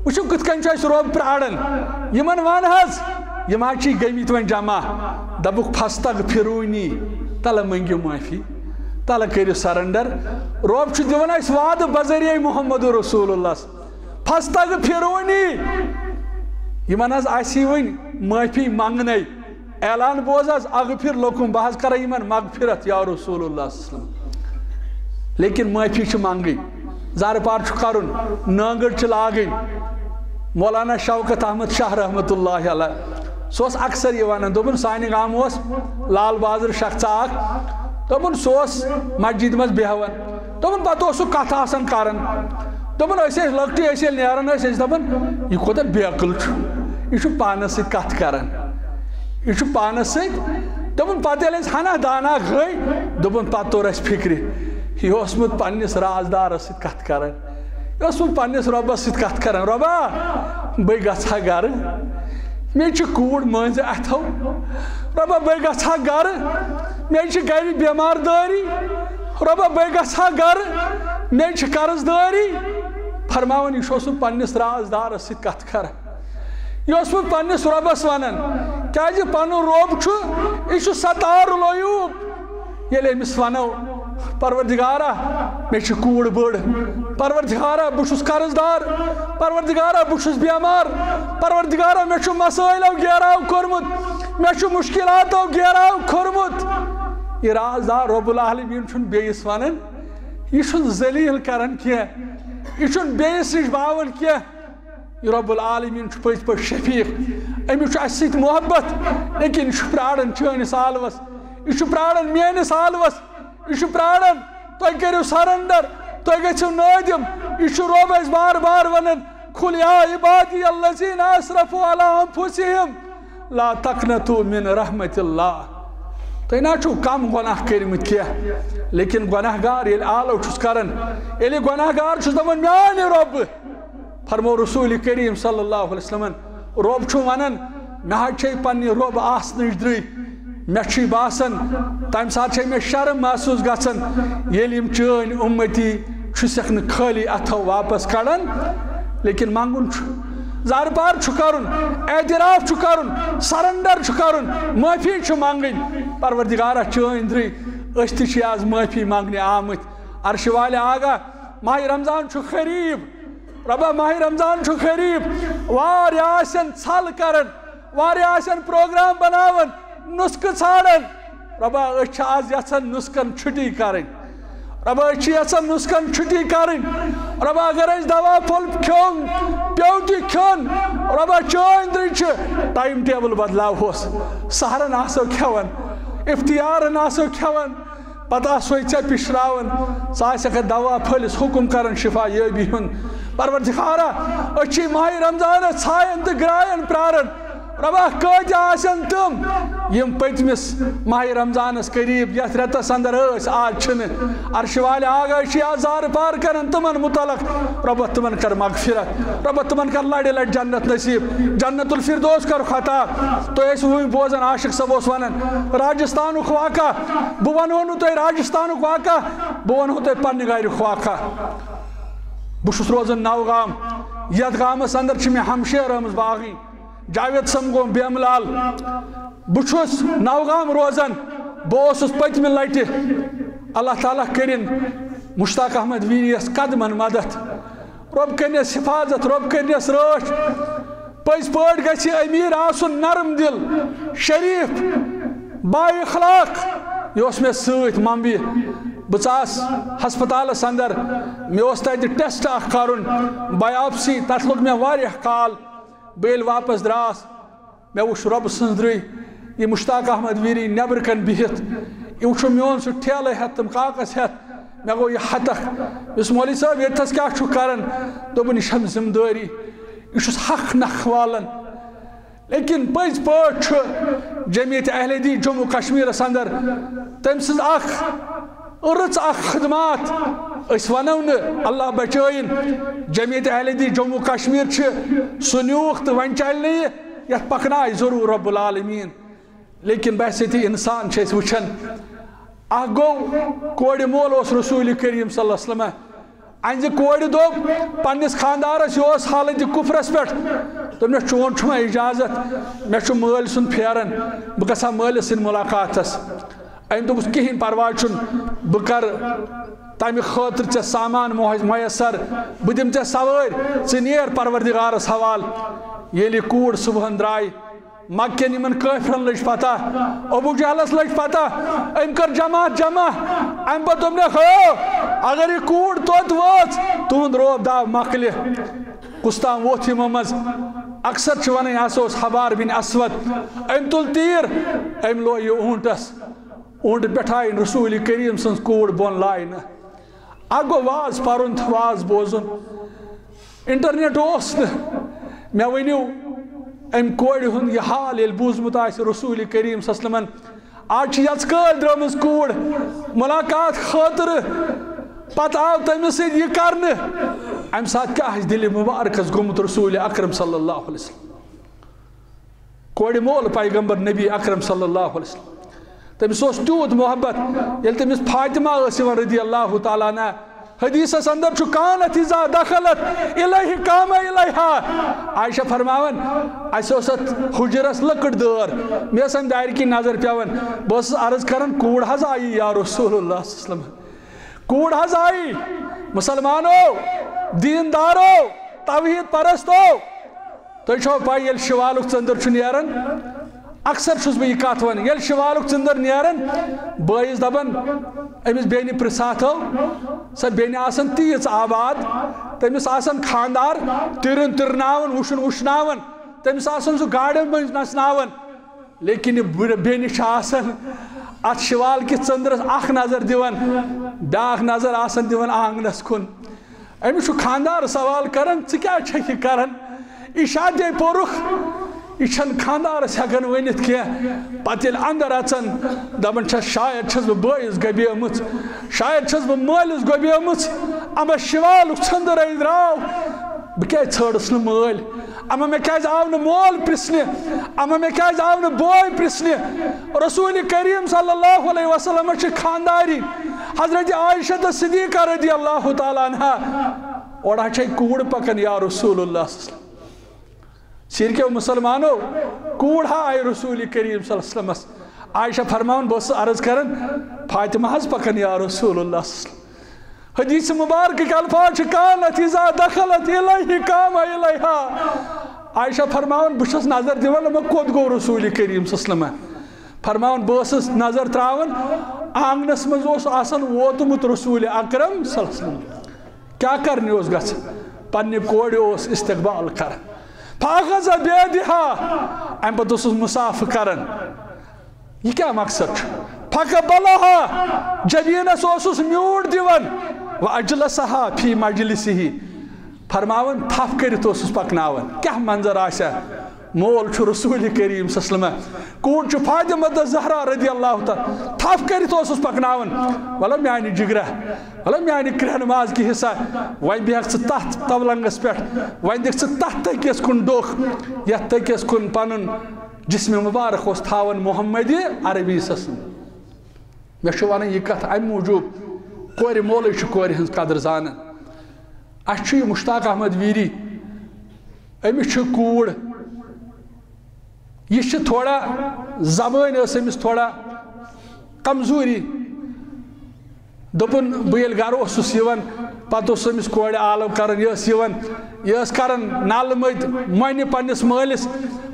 وٕچھِو کِتھ کٔنۍ چھُ اَسہِ رۄب پرٛاران یِمن ون حظ یِم حظ چھِ گٔمٕتۍ وۄنۍ جمع دپُکھ فستغفرونی تلہٕ مٔنگِو معٲفی تلہٕ کٔرِو سرنڈر رۄب چھُ دِوان اَسہِ وعدٕ بذریعہ محمد رسول اللہ فستغفرونی یِمن حظ آسہِ وۄنۍ معٲفی منگنے اعلان بوز حظ اغفر لکم بہٕ حظ کرٕ یِمن مغفرت یا رسول اللہ صلی اللہ علیہ وسلم لیکن معٲفی چھِ منگٕنۍ زارٕ پار چھُ کرُن نٲنگٕر چھِ لاگٕنۍ مولانا شوکت احمد شاہ رحمت اللہ علیہ سُہ اوس اکثر یہِ وَنان دوٚپُن سانہِ گامہٕ اوس لال بازر شخصا اکھ دوٚپُن سُہ اوس مسجد منٛز بیٚہوان دوٚپُن پتہٕ اوس سُہ کتھ آسان کران دوٚپُن أسۍ ٲسۍ لۄکٹی ٲسۍ ییٚلہِ نیران ٲسۍ أسۍ دپان یہِ کوتاہ بیقل چھُ یہِ چھُ پانس سۭتۍ کتھ کران یہ چھُ پانس سۭتۍ دوٚپُن پتہٕ ییٚلہِ أسۍ ہنا دانا گٔے دوٚپُن پتہٕ توٚر اَسہِ فِکرِ یہِ اوسمُت پننِس رازدارس سۭتۍ کتھ کران یہِ اوسمُت پننِس رۄبس سۭتۍ کتھ کران رۄبا بہٕ گژھٕ ہا گرٕ مےٚ چھِ کوٗر مٲنٛزِ اتھو رۄبا بہٕ گژھٕ ہا گرٕ میں چھ گھر بیمار داری ربا بے گژھا گھر میں چھ قرض داری فرماون یہ چھُس بہٕ پننس رازدارس سۭتۍ کتھ کران یہ اوس بہٕ پننس رۄبس ونان کیازِ پنُن رۄب چھُ یہ چھُ ستار العیوب ییٚلہِ أمِس ونو پروردگارا میں چھ کوڑ بڑ پروردگارا بہٕ چھُس قرض دار پروردگارا بہٕ چھُس بیمار پروردگارا مےٚ چھُ مسٲیلو گیراو کوٚرمُت مےٚ چھُ مشکلاتو گیراو کھوٚرمُت یہ رازدار رب العالمین چھُنہٕ بیٚیِس ونان یہ چھُنہٕ ذلیل کران کینٛہہ یہ چھُنہٕ بیٚیِس نِش باوان کینٛہہ یہ رب العالمین چھُ پٔزۍ پٲٹھۍ شفیق أمِس چھُ اَسہِ سۭتۍ محبت لیکن یہ چھُ پرٛاران چٲنِس عالمس یہ چھُ پرٛاران میٲنِس عالمس یہ چھُ پرٛاران تُہۍ کٔرِو سرنڈر تُہۍ گٔژھِو نٲدِم یہ چھُ رۄب اَسہِ بار بار ونان قُل یا عبادی الذین اسرفوا علی انفسہم لا تقنطوا من رحمت اللہ تُہۍ نا چھُو کم گۄناہ کٔرمٕتۍ کینٛہہ لیکن گۄناہ گار ییٚلہِ آلو چھُس کران ییٚلہِ گۄناہ گار چھُس دپان میانہِ رۄبہٕ فرمو رسول کریم صلی اللہ علیہ وسلم رۄب چھُ ونان مےٚ حظ چھے پننہِ رۄبہٕ آسنٕچ درٕے مےٚ چھُے باسان تمہِ ساتہٕ چھے مےٚ شرم محسوٗس گژھان ییٚلہِ یِم چٲنۍ اُمتی چھُسکھ نہٕ خٲلی اتھو واپس کڑان لیکن منگُن چھُ زار پار چھُ کرُن اعتراف چھُ کرُن سرنڈر چھُ کرُن معٲفی چھُ منگٕنۍ پروردگارا چٲنۍ درٕے أسۍ تہِ چھِ آز معٲفی منگنہِ آمٕتۍ عرشہِ والہِ آگاہ ماہِ رمضان چھُ قریٖب ربا ماہِ رمضان چھُ قریٖب واریاہ آسن ژھل کران واریاہ آسن پروگرام بناوان نسخہٕ ژھانڈان ربا أسۍ چھِ آز یژھان نسخن چھُٹی کرٕنۍ ربا أسۍ چھِ یژھان نسخن چھُٹی کرٕنۍ ربا اگر أسۍ دوا پھوٚل کھیوٚن پیوٚو تہِ کھیوٚن ربا چٲنۍ درٕے چھِ ٹایم ٹیبل بدلاوہوس سحرن آسو کھٮ۪وان افتیارن آسو کھٮ۪وان پتہٕ آسوے ژےٚ پِشراوان ژٕ آسکھ دوا پھٔلِس حُکم کران شفا یٲبی ہُنٛد پروردگارا أسۍ چھِ ماہِ رمضانس ژھایَن تہٕ گرٛایَن پرٛاران ربا کۭتیاہ آسن تِم یِم پٔتمِس ماہِ رمضانس قریٖب یتھ رٮ۪تس انٛدر ٲسۍ آز چھِنہٕ عرشہِ والہِ آگاہ چھِ آز زارٕ پار کران تِمن متعلق ربا تِمن کر مغفرت ربا تِمن کر لڑِ لڑِ جنت نصیب جنت الفردوس کرُکھ عطا تُہۍ ٲسِو وٕنۍ بوزان عاشق صٲب اوس ونان راجستانُک واقعہ بہٕ ونہو نہٕ تۄہہِ راجستانُک واقعہ بہٕ ونہو تۄہہِ پننہِ گرُک واقعہ بہٕ چھُس روزان نوگام یتھ گامس انٛدر چھِ مےٚ ہمشیر آمٕژ باغٕنۍ جاوید صٲب گوٚو بیملال بہٕ چھُس نوگام روزان بہٕ اوسُس پٔتمہِ لٹہِ اللہ تعالیٰ کٔرِن مشتاق احمد ویٖریَس قدمن مدد رۄب کٔرنَس حفاظت رۄب کٔرنَس رٲچھ پٔزۍ پٲٹھۍ گژھِ أمیٖر آسُن نرم دل شریٖف با اخلاق یہِ اوس مےٚ سۭتۍ ممبی بہٕ ژاس ہسپتالس انٛدر مےٚ اوس تتہِ ٹیسٹ اکھ کرُن بایوپسی تتھ لوٚگ مےٚ واریاہ کال بہٕ ییٚلہِ واپس دراس مےٚ وٕچھ رۄبہٕ سٕنٛز درٕے یہِ مشتاق احمد ویٖری نٮ۪برٕ کَنۍ بِہِتھ یہِ وٕچھُم میون سُہ ٹھیلہٕ ہٮ۪تھ تِم کاغذ ہٮ۪تھ مےٚ گوٚو یہِ ہتکھ یُس مولوی صٲب ییٚتھس کیٛاہ چھُ کران دوٚپُن یہِ چھَم ذِمہٕ دٲری یہِ چھُس حق نکھ والان لیکن پٔزۍ پٲٹھۍ چھُ جمعیت اہل حدیث جموں کشمیٖرس انٛدر تٔمۍ سٕنٛز اکھ رٕژ اکھ خدمات أسۍ ونو نہٕ اللہ بچٲیِن جمعیت اہل حدیث جموں کشمیٖر چھِ سُہ نیوٗکھ تہٕ وۄنۍ چلہِ نہٕ یہِ یتھ پکنایہِ ضروٗر رۄب العالمیٖن لیکن بحثیتی انسان چھِ أسۍ وٕچھان اکھ گوٚو کورِ مول اوس رسول کریم صلی اللہ علیہ وسلم انزِ کورِ دوٚپ پننِس خاندارس یہِ اوس حالتہِ کُفرس پٮ۪ٹھ دوٚپ مےٚ چون چھُما اجازت مےٚ چھُ مٲلۍ سُنٛد پھیران بہٕ گژھٕ ہا مٲلِس سٕنٛدِ مُلاقاتس أمۍ دوٚپُس کِہیٖنۍ پرواے چھُنہٕ بہٕ کرٕ تمہِ خٲطرٕ ژےٚ سامان میسر بہٕ دِمہٕ ژےٚ سوٲرۍ ژٕ نیر پروردگارس حوالہٕ ییٚلہِ یہِ کوٗر صُبحن درٛاے مکٮ۪ن یِمن کٲفرن لٔج پتہ ابوٗ جہلس لٔج پتہ أمۍ کٔر جماعت جمع امہِ پتہٕ دوٚپنکھ ہو اگر یہِ کوٗر توٚت وٲژ تُہُنٛد روب داو مکلہِ کُس تام ووٚتھ یِمو منٛز اکثر چھِ ونان یہِ ہسا اوس حبار بِن اسود أمۍ تُل تیٖر أمۍ لوگ یہِ اوٗنٹس اوٗنٹہٕ پٮ۪ٹھ آیہِ رسول کریم سٕنٛز کوٗر بۄن لاینہٕ اکھ گوٚو واز پرُن تہٕ واز بوزُن انٹرنیٹ اوس نہٕ مےٚ ؤنِو امہِ کورِ ہُنٛد یہِ حال ییٚلہِ بوٗزمُت آسہِ رسول کریم صلی اللہ علیہ وسلم آز چھِ یژکٲلۍ درٛٲمٕژ کوٗر مُلاقات خٲطرٕ پتہٕ آو تٔمِس سۭتۍ یہِ کرنہٕ امہِ ساتہٕ کیٛاہ آسہِ دِلہِ مُبارکس گوٚمُت رسول اکرم صلی اللہ علیہ وسلم کورِ مول پیغمبر نبی اکرم صلی اللہ علیہ وسلم تمس تیوت محبت یل تمس فاطمہ رضی اللہ تعالیٰ عنہ حدیثس اندر چھو کانت اذا دخلت الیہ قام الیہا عائشہ فرماون اس اوسط حجرس لکڑ دار میں سن دائر کی نظر پیون بس عرض کرن کوڑ حض آئی یا رسول اللہ صلی اللہ علیہ وسلم کوڑ حض آئی مسلمانو دیندارو توحید پرستو تو چھو پائی یل شوالک ژندر چھو نیرن اکثر چھس بہ یہ کت ون یل شوالک ژندر نیرن بٲیِس دپان أمِس بیٚنہِ پرٛژھاتھو سۄ بیٚنہِ آسان تیٖژ آباد تٔمِس آسان خاندار تِرُن تِرناوان وُشُن وُشناوان تٔمِس آسان سُہ گاڑٮ۪ن منٛز نژناوان لیکن یہِ بیٚنہِ چھِ آسان اتھ شوال کِس ژندرس اکھ نظر دِوان بیٛاکھ نظر آسان دِوان آنگنس کُن أمِس چھُ خاندار سوال کران ژٕ کیٛاہ چھکھ یہِ کران یہِ شادی پوٚرُکھ یہ چھن خاندارس ہیکن ونت کی پتہ یل اندر اچن دپان چھس شاید چھس بہ بٲیِس گبیمٕژ شاید چھس بہ مٲلِس گبیمٕژ اما شوالُک ژھٔنٛدٕر ہے درٛاو بہ کیازِ ژھٲرٕس نہٕ مٲلۍ اما مےٚ کیازِ آو نہٕ مول پرژھنہِ اما مےٚ کیازِ آو نہٕ بوے پرژھنہِ رسول کریم صلی اللہ علیہ وسلم چھِ خانداری حضرت عائشہ تہٕ صدیقہ رضی اللہ تعالیٰ عنہا اوڑا چھے کوڑ پکان یا رسول اللہ صلی اللہ علیہ وسلم سیر کے مسلمانو کوڑا آئی رسول کریم صلی اللہ علیہ وسلم عائشہ فرماؤن بس عرض کرن فاطمہ حض پکن یا رسول اللہ صلی اللہ علیہ وسلم حدیث مبارک کے الفاظ کانت اذا دخلت الیہ قام الیہا عائشہ فرماؤن بشس نظر دیوان میں کود گو رسول کریم صلی اللہ علیہ وسلم فرماؤن بس نظر تراون آنگنس مز اوس آسان ووتمت رسول اکرم صلی اللہ علیہ وسلم کیا کرنی اوس گژھِ پننہِ کورِ اوس استقبال کران فاغذ بیدہا ام پتہ اوسُس مصاف کران یہ کیا مقصد فقبلہا جبینس اوسُس میوٗٹ دِوان واجلسہا فی مجلسہ فرماون تھپ کٔرِتھ اوسُس پکناوان کیا منظر آسیا مول چھُ رسول کریم صلی اللہ علیہ وسلم کوٗر چھُ فاطمہ زہرا رضی اللہ تعالیٰ تھپ کٔرِتھ اوسُس پکناوان وَلہ میانہِ جگرا وَلہ میانہِ کرٛہنہٕ ماز کی حصہ وۄنۍ بیٚہکھ ژٕ تتھ تولنگس پٮ۪ٹھ وۄنۍ دِکھ ژٕ تتھ تٔکِس کُن ڈوٚکھ یتھ تٔکِس کُن پنُن جسمِ مبارک اوس تھاوان محمد عربی صلی مےٚ چھُ ونان یہِ کتھ امہِ موٗجوٗب کورِ مولٕے چھُ کورِ ہٕنٛز قدر زانان اسہِ چھُ یہِ مشتاق احمد ویری أمِس چھِ کوٗر یہ تھوڑا زبان امس تھوڑا کمزوری دپن بہل گھر اوسس یوان پتہ اوس امس کورِ عالم کران یہ کران نل مت مۄنہِ پننس مٲلس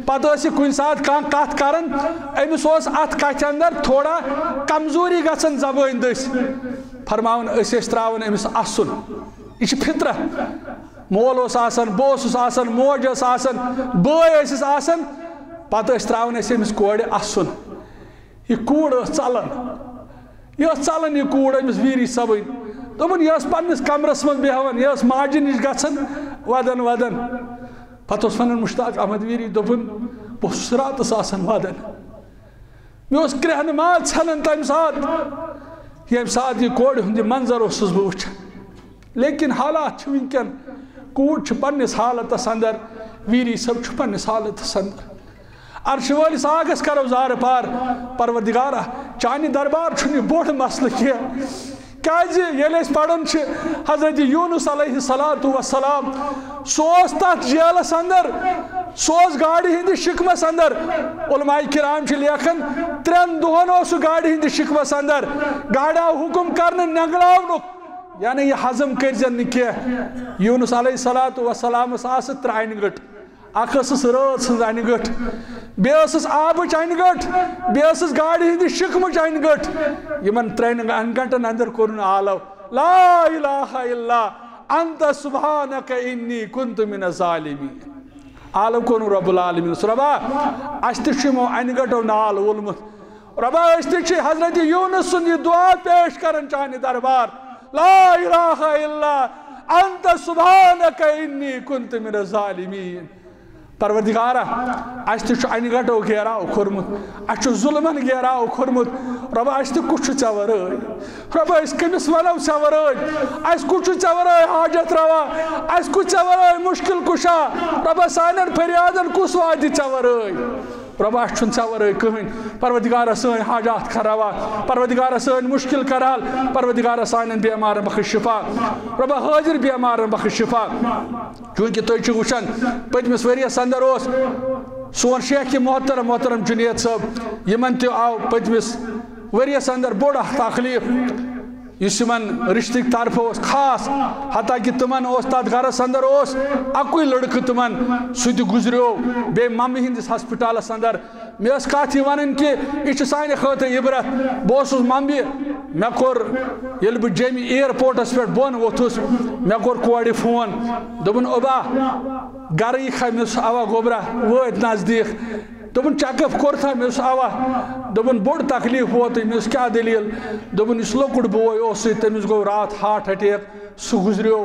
پتہ ٲس یہِ کُنہِ ساتہٕ کانٛہہ کتھ کران امس اوس اتھ کتھِ اندر تھوڑا کمزوری گژھان زبٲنۍ دٔسۍ فرماوان أسۍ ٲسۍ تراوان امس اسُن یہ چھِ فطرت مول اوس آسان بہٕ اوسُس آسان موج ٲس آسان بٲے ٲسِس آسان پتہ ٲسۍ تراوان أسۍ أمِس کورِ اسُن یہِ کوٗر ٲس ژلان یہِ کوٗر أمِس ویری صٲبٕنۍ دوٚپُن یہِ ٲس پننِس کمرس منٛز بیٚہوان یہِ ٲس ماجہِ نِش گژھان ودان پتہٕ اوس ونان مشتاق احمد ویری دوٚپُن بہٕ اوسُس راتس آسان ودان مےٚ اوس کرٛہنہٕ ماز ژھٮ۪نان تمہِ ساتہٕ ییٚمہِ ساتہٕ یہِ کورِ ہُنٛد یہِ منظر اوسُس بہٕ وٕچھان لیکن حالات چھِ وٕنکٮ۪ن کوٗر چھِ پننِس حالتس اندر ویری صٲب چھُ پننِس حالتس اندر عرش وٲلِس آگس کرو زارٕ پار پروردگارا چانہِ دربار چھُنہٕ یہِ بوٚڑ مسلہٕ کینٛہہ کیازِ ییٚلہِ أسۍ پران چھِ حضرت یوٗنس علیہ الصلوۃ والسلام سُہ اوس تتھ جیلس اندر سُہ اوس گاڑِ ہٕنٛدِس شِکمس اندر علماء کرام چھِ لیکھان 3 دۄہن اوس سُہ گاڑِ ہٕنٛدِس شِکمس اندر گاڑِ آو حُکم کرنہٕ نٮ۪نٛگلاونُک یعنی یہِ ہضم کٔرزٮ۪ن نہٕ کینٛہہ یوٗنس علیہ الصلوۃ والسلامس آسہٕ 3 اَنہِ گٔٹ اکھ ٲسٕس رٲژ ہٕنٛز اَنہِ گٔٹ بیٚیہِ ٲسٕس آبٕچ اَنہِ گٔٹ بیٚیہِ ٲسٕس گاڑِ ہٕنٛدِس شِکمٕچ اَنہِ گٔٹ یِمن 3 اَنہِ گَنٹن اندر کوٚرُن آلو لا الہ الا انت سبحانک انی کنت من الظالمین آلو کوٚرُن رب العالمین ربا اَسہِ تہِ چھُ یِمو اَنہِ گَٹو نال وولمُت ربا أسۍ تہِ چھِ حضرت یوٗنس سُنٛد یہِ دعا پیش کران چانہِ دربار لا الہ الا انت سبحانک انی کنت من الظالمین پروردگارا اَسہِ تہِ چھُ اَنہِ گَٹو گیراو کھوٚرمُت اَسہِ چھُ ظُلمن گیراو کھوٚرمُت رۄبا اَسہِ تہِ کُس چھُ ژےٚ وَرٲے رۄبا أسۍ کٔمِس وَنو ژےٚ وَرٲے اَسہِ کُس چھُ ژےٚ وَرٲے حاجت روا اَسہِ کُس ژےٚ وَرٲے مُشکِل کُشا رۄبا سانٮ۪ن فریادن کُس واتہِ ژےٚ وَرٲے رۄبا چھُنہٕ ژےٚ ورٲے کٕہٕنۍ پروردگارا سٲنۍ حاجات کر روا پروردگارا سٲنۍ مُشکل کر حل پروردگارا سانٮ۪ن بٮ۪مارن بخش شفا رۄبا حٲضر بٮ۪مارن بخش شفا چوٗنٛکہِ تُہۍ چھِو وٕچھان پٔتمِس ؤریَس انٛدر اوس سون شیخ محترم جُنید صٲب یِمن تہِ آو پٔتمِس ؤریَس انٛدر بوٚڑ اکھ تکلیٖف یُس یِمن رِشتٕکۍ طرفہٕ اوس خاص حتاکہِ تِمن اوس تتھ گرس انٛدر اوس اکُے لڑکہٕ تِمن سُہ تہِ گُزریو بیٚیہِ ممہٕ ہٕنٛدِس ہسپتالس انٛدر مےٚ ٲس کتھ یہِ ونٕنۍ کہِ یہِ چھُ سانہِ خٲطرٕ عبرت بہٕ اوسُس ممبہِ مےٚ کوٚر ییٚلہِ بہٕ جیٚمہِ اِیرپورٹس پٮ۪ٹھ بۄن ووٚتھُس مےٚ کوٚر کورِ فون دوٚپُن اوبا گرٕ یِکھا مےٚ اوس اوا گوبرا وٲتۍ نزدیٖک دوٚپُن چیک اپ کوٚرتھا مےٚ اوس اوا دوٚپُن بوٚڑ تکلیٖف ووتُے مےٚ اوس کیٛاہ دٔلیٖل دوٚپُن یُس لۄکُٹ بوے اوسُے تٔمِس گوٚو راتھ ہارٹ اٹیک سُہ گُزریو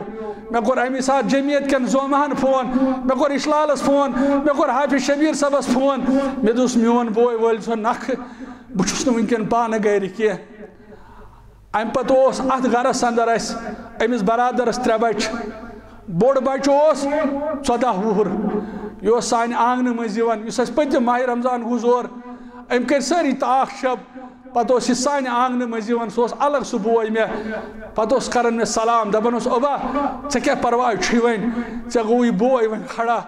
مےٚ کوٚر امی ساتہٕ جمعیت کٮ۪ن زومہن فون مےٚ کوٚر اِشلالس فون مےٚ کوٚر حافظ شبیٖر صٲبس فون مےٚ دوٚپُس میون بوے وٲلۍ زِ نکھٕ بہٕ چھُس نہٕ وٕنکٮ۪ن پانہٕ گرِ کینٛہہ امہِ پتہٕ اوس اتھ گرس انٛدر اسہِ أمِس برادرس 3 بچہِ بوٚڑ بچہِ اوس 14 وُہُر یہِ اوس سانہِ آنٛگنہٕ منٛز یِوان یُس اَسہِ پٔتِم ماہِ رمضان گُزور أمۍ کٔرۍ سٲری تاخ شب پتہٕ اوس یہِ سانہِ آنٛگنہٕ منٛز یِوان سُہ اوس الگ سُہ بوے مےٚ پتہٕ اوس کران مےٚ سلام دپان اوس اوبا ژےٚ کیٛاہ پرواے چھُے وۄنۍ ژےٚ گوٚوُے یہِ بوے وۄنۍ کھڑا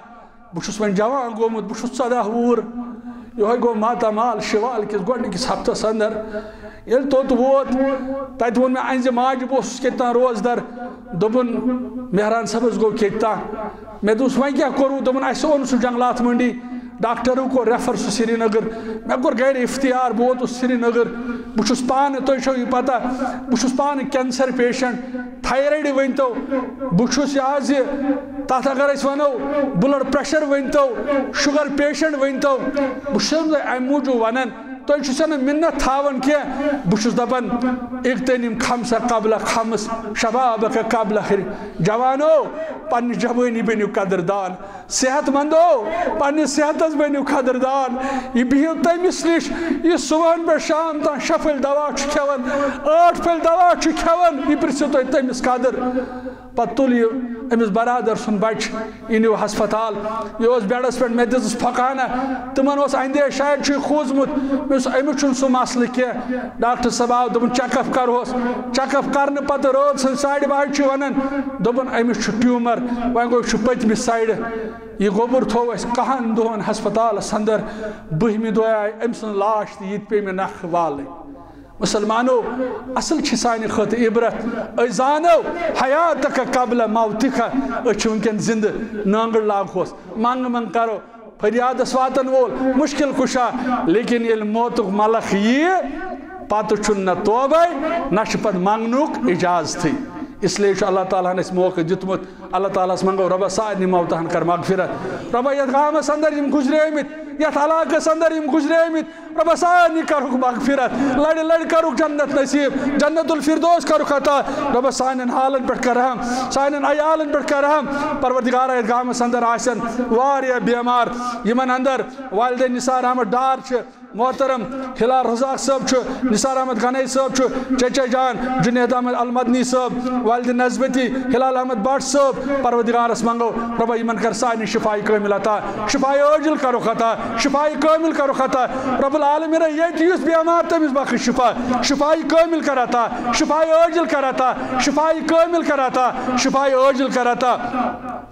بہٕ چھُس وۄنۍ جوان گوٚمُت بہٕ چھُس 14 وُہُر یِہوے گوٚو ماتامال شِوال کِس گۄڈنِکِس ہفتس انٛدر ییٚلہِ توٚت ووت تتہِ ووٚن مےٚ انزِ ماجہِ بہٕ اوسُس کیٚتہِ تام روزدر دوٚپُن مہران صٲبس گوٚو کیٚتہِ تام مےٚ دوٚپُس وۄنۍ کیٛاہ کوٚروٕ دوٚپُن اَسہِ اوٚن سُہ جنگلات منڈی ڈاکٹرو کوٚر ریفر سُہ سری نگر مےٚ کوٚر گرِ افتیار بہٕ ووتُس سری نگر بہٕ چھُس پانہٕ تۄہہِ چھو یہِ پتہ بہٕ چھُس پانہٕ کینسر پیشنٹ تھایرایڈ ؤنۍتو بہٕ چھُس یہِ حظ یہِ تتھ اگر أسۍ ونو بلڈ پریشر ؤنۍتو شُگر پیشنٹ ؤنۍتو بہٕ چھُسو نہٕ تۄہہِ امہِ موٗجوٗب ونان تۄہہِ چھُسو نہٕ مِنت تھاوان کینٛہہ بہٕ چھُس دپان اغتنم خمسا قبل خمس شبابک قبل جوانو پننہِ جوٲنی بٔنِو قدردان صحت مندو پننِس صحتس بٔنِو قدردان یہِ بِہِو تٔمِس نِش یُس صُبحن پٮ۪ٹھ شام تام 6 پھٔلۍ دوا چھُ کھٮ۪وان 8 پھٔلۍ دوا چھُ کھٮ۪وان یہِ پرژھِو تُہۍ تٔمِس قدر پتہٕ تُل یہِ أمِس برادر سُنٛد بچہِ یہِ نیوٗ ہسپتال یہِ اوس بیڈس پٮ۪ٹھ مےٚ دِژٕس پھۄکھانا تِمن اوس اندیش شاید چھُ یہِ کھوٗژمُت مےٚ اوس أمِس چھُنہٕ سُہ مسلہٕ کینٛہہ ڈاکٹر صٲب آو دوٚپُن چیک اپ کرہوس چیک اپ کرنہٕ پتہٕ رٲژ سٕنٛزِ 12:30 چھُ ونان دوٚپُن أمِس چھُ ٹیوٗمر وۄنۍ گوٚو چھُ پٔتمہِ سایڈٕ یہِ گوٚبُر تھوٚو اَسہِ 10 دۄہن ہسپتالس انٛدر 12مہِ دۄہ آیہِ أمۍ سٕنٛز لاش تہِ یِتہِ پیٚیہِ مےٚ نکھٕ والٕنۍ مسلمانو اصل چھِ سانہِ خٲطرٕ عبرت أسۍ زانو حیاتک قبل موتک أسۍ چھِ وٕنکٮ۪ن زندٕ نانگٕڑ لاگہوس منٛگہٕ منٛگ کرو فریادس واتن وول مشکل کُشا لیکن ییٚلہِ موتُک ملک ییہِ پتہٕ چھُنہٕ نہ توبے نہ چھُ پتہٕ منٛگنُک اجازتھٕے اسلیے چھُ اللہ تعالیٰ ہن اَسہِ موقعہٕ دیُتمُت اللہ تعالیٰ ہس منٛگو رۄبا سارنٕے موتہن کر مغفرت رۄبا یتھ گامس انٛدر یِم گُزریمٕتۍ یتھ علاقس انٛدر یِم گُزریمٕتۍ رۄبا سارنٕے کرُکھ مغفرت لڑِ لڑِ کرُکھ جنت نصیٖب جنت الفردوس کرُکھ عطا رۄبا سانٮ۪ن حالن پٮ۪ٹھ کر رحم سانٮ۪ن عیالن پٮ۪ٹھ کر رحم پروردگارا یتھ گامس انٛدر آسن واریاہ بٮ۪مار یِمن انٛدر والدین نثار احمد ڈار چھِ محترم ہلال رزاق صٲب چھُ نثار احمد غنایی صٲب چھُ چچا جان جُنید احمد المدنی صٲب والدِ نسبتی ہلال احمد بٹ صٲب پروردگارس منٛگو رۄبا یِمن کر سارنٕے شفایہِ کٲمِل عطا شفایہِ عٲجِل کرُکھ عطا شفایہِ کٲمِل کرُکھ عطا رۄب العالمیٖن ییٚتہِ یُس بٮ۪مار تٔمِس بخش شفا شفایہِ کٲمِل کر عطا شفایہِ عٲجِل کر عطا شفایہِ کٲمِل کر عطا شفایہِ عٲجِل کر عطا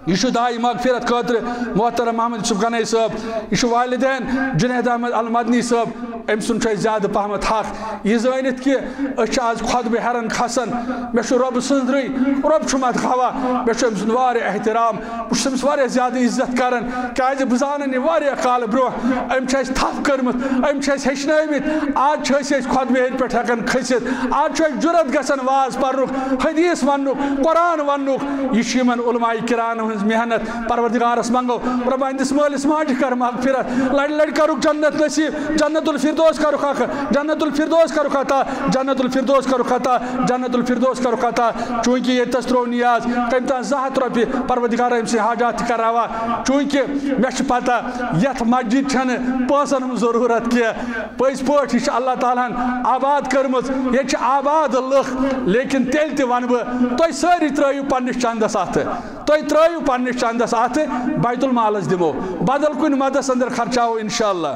یہ چھُ دعائے مغفرت خٲطرٕ محترم محمد یوسف غنایی صٲب یہ چھُ والدین جُنید احمد المدنی صٲب أمۍ سُنٛد چھُ اَسہِ زیادٕ پہمتھ حق یہِ زٲنِتھ کہِ أسۍ چھِ آز خۄطبہٕ ہٮ۪رن کھسان مےٚ چھُ رۄبہٕ سٕنٛزرٕے رۄب چھُم اَتھ گواہ مےٚ چھُ أمۍ سُنٛد واریاہ احترام بہٕ چھُس أمِس واریاہ زیادٕ عزت کران کیٛازِ بہٕ زانان یہِ واریاہ کالہٕ برونٛہہ أمۍ چھِ اَسہِ تھپھ کٔرمٕژ أمۍ چھِ اَسہِ ہیٚچھنٲومٕتۍ آز چھِ أسۍ خۄطبہٕ ہیٚرِ پٮ۪ٹھ ہٮ۪کان کھٔسِتھ آز چھُ اَسہِ جُرت گژھان واز پرنُک حدیٖث وننُک قرآن وننُک یہِ چھُ یِمن علماءِ کرام ہٕنٛز محنت پروردگارس منٛگو رۄبا یِہنٛدِس مٲلِس ماجہِ کر مغفرت لڑِ لڑِ کرُکھ جنت نصیٖب جنت الفردوس الفردوس کا رخ جنت الفردوس کا رخ عطا جنت الفردوس کا رخ عطا جنت الفردوس کا رخ عطا چونکہ یہ تسترو نیاز کم تا 100 رۄپیہِ پروردگار أمۍ سٕنٛدۍ حاجات کراوا چونکہ مےٚ پتہ یتھ مسجد چھنہٕ پونٛسن ہٕنٛز ضروٗرت کینٛہہ پٔزۍ پٲٹھۍ یہِ چھِ اللہ تعالیٰ ہن آباد کٔرمٕژ ییٚتہِ چھِ آباد لُکھ لیکن تیٚلہِ تہِ ونہٕ بہٕ تُہۍ سٲری ترٲیِو پننِس چندس اَتھٕ تُہۍ ترٲیِو پننِس چندس اَتھٕ بیت المالس دِمو بدل کُنہِ مدس انٛدر خرچاوو انشاءاللہ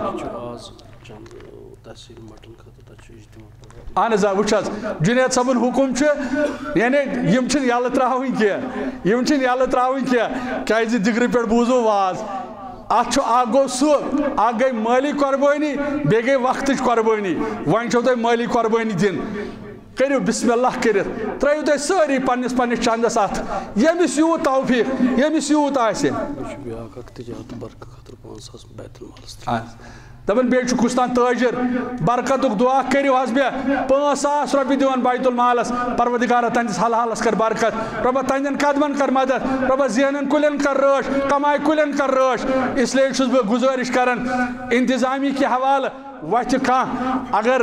اہن حظ وٕچھ حظ جُنید صٲبُن حُکُم چھُ یعنی یِم چھِنہٕ یَلہٕ ترٛاوٕنۍ کینٛہہ یِم چھِنہٕ یَلہٕ ترٛاوٕنۍ کینٛہہ کیٛازِ دِگرٕ پٮ۪ٹھ بوٗزو واز اتھ چھُ اکھ گوٚو سُہ اکھ گٔے مٲلی قۄربٲنی بیٚیہِ گٔے وقتٕچ قۄربٲنی وۄنۍ چھو تۄہہِ مٲلی قۄربٲنی دِنۍ کٔرِو بسم اللہ کٔرِتھ ترٛٲیِو تُہۍ سٲری پننِس پننِس چندس اَتھٕ ییٚمِس یوٗت توفیٖق ییٚمِس یوٗت آسہِ دپان بیٚیہِ چھُ کُس تام تٲجر برکتُک دعا کٔرِو حظ مےٚ 5,000 رۄپیہِ دِوان بیت المالس پروردگارا تہنٛدِس حلحالس کر برکت رۄبا تہنٛدٮ۪ن قدمن کر مدد رۄبا ذہنن کُلٮ۪ن کر رٲچھ کماے کُلٮ۪ن کر رٲچھ اسلیے چھُس بہٕ گُزٲرِش کران انتظامی کہِ حوالہٕ وتھِ کانٛہہ اگر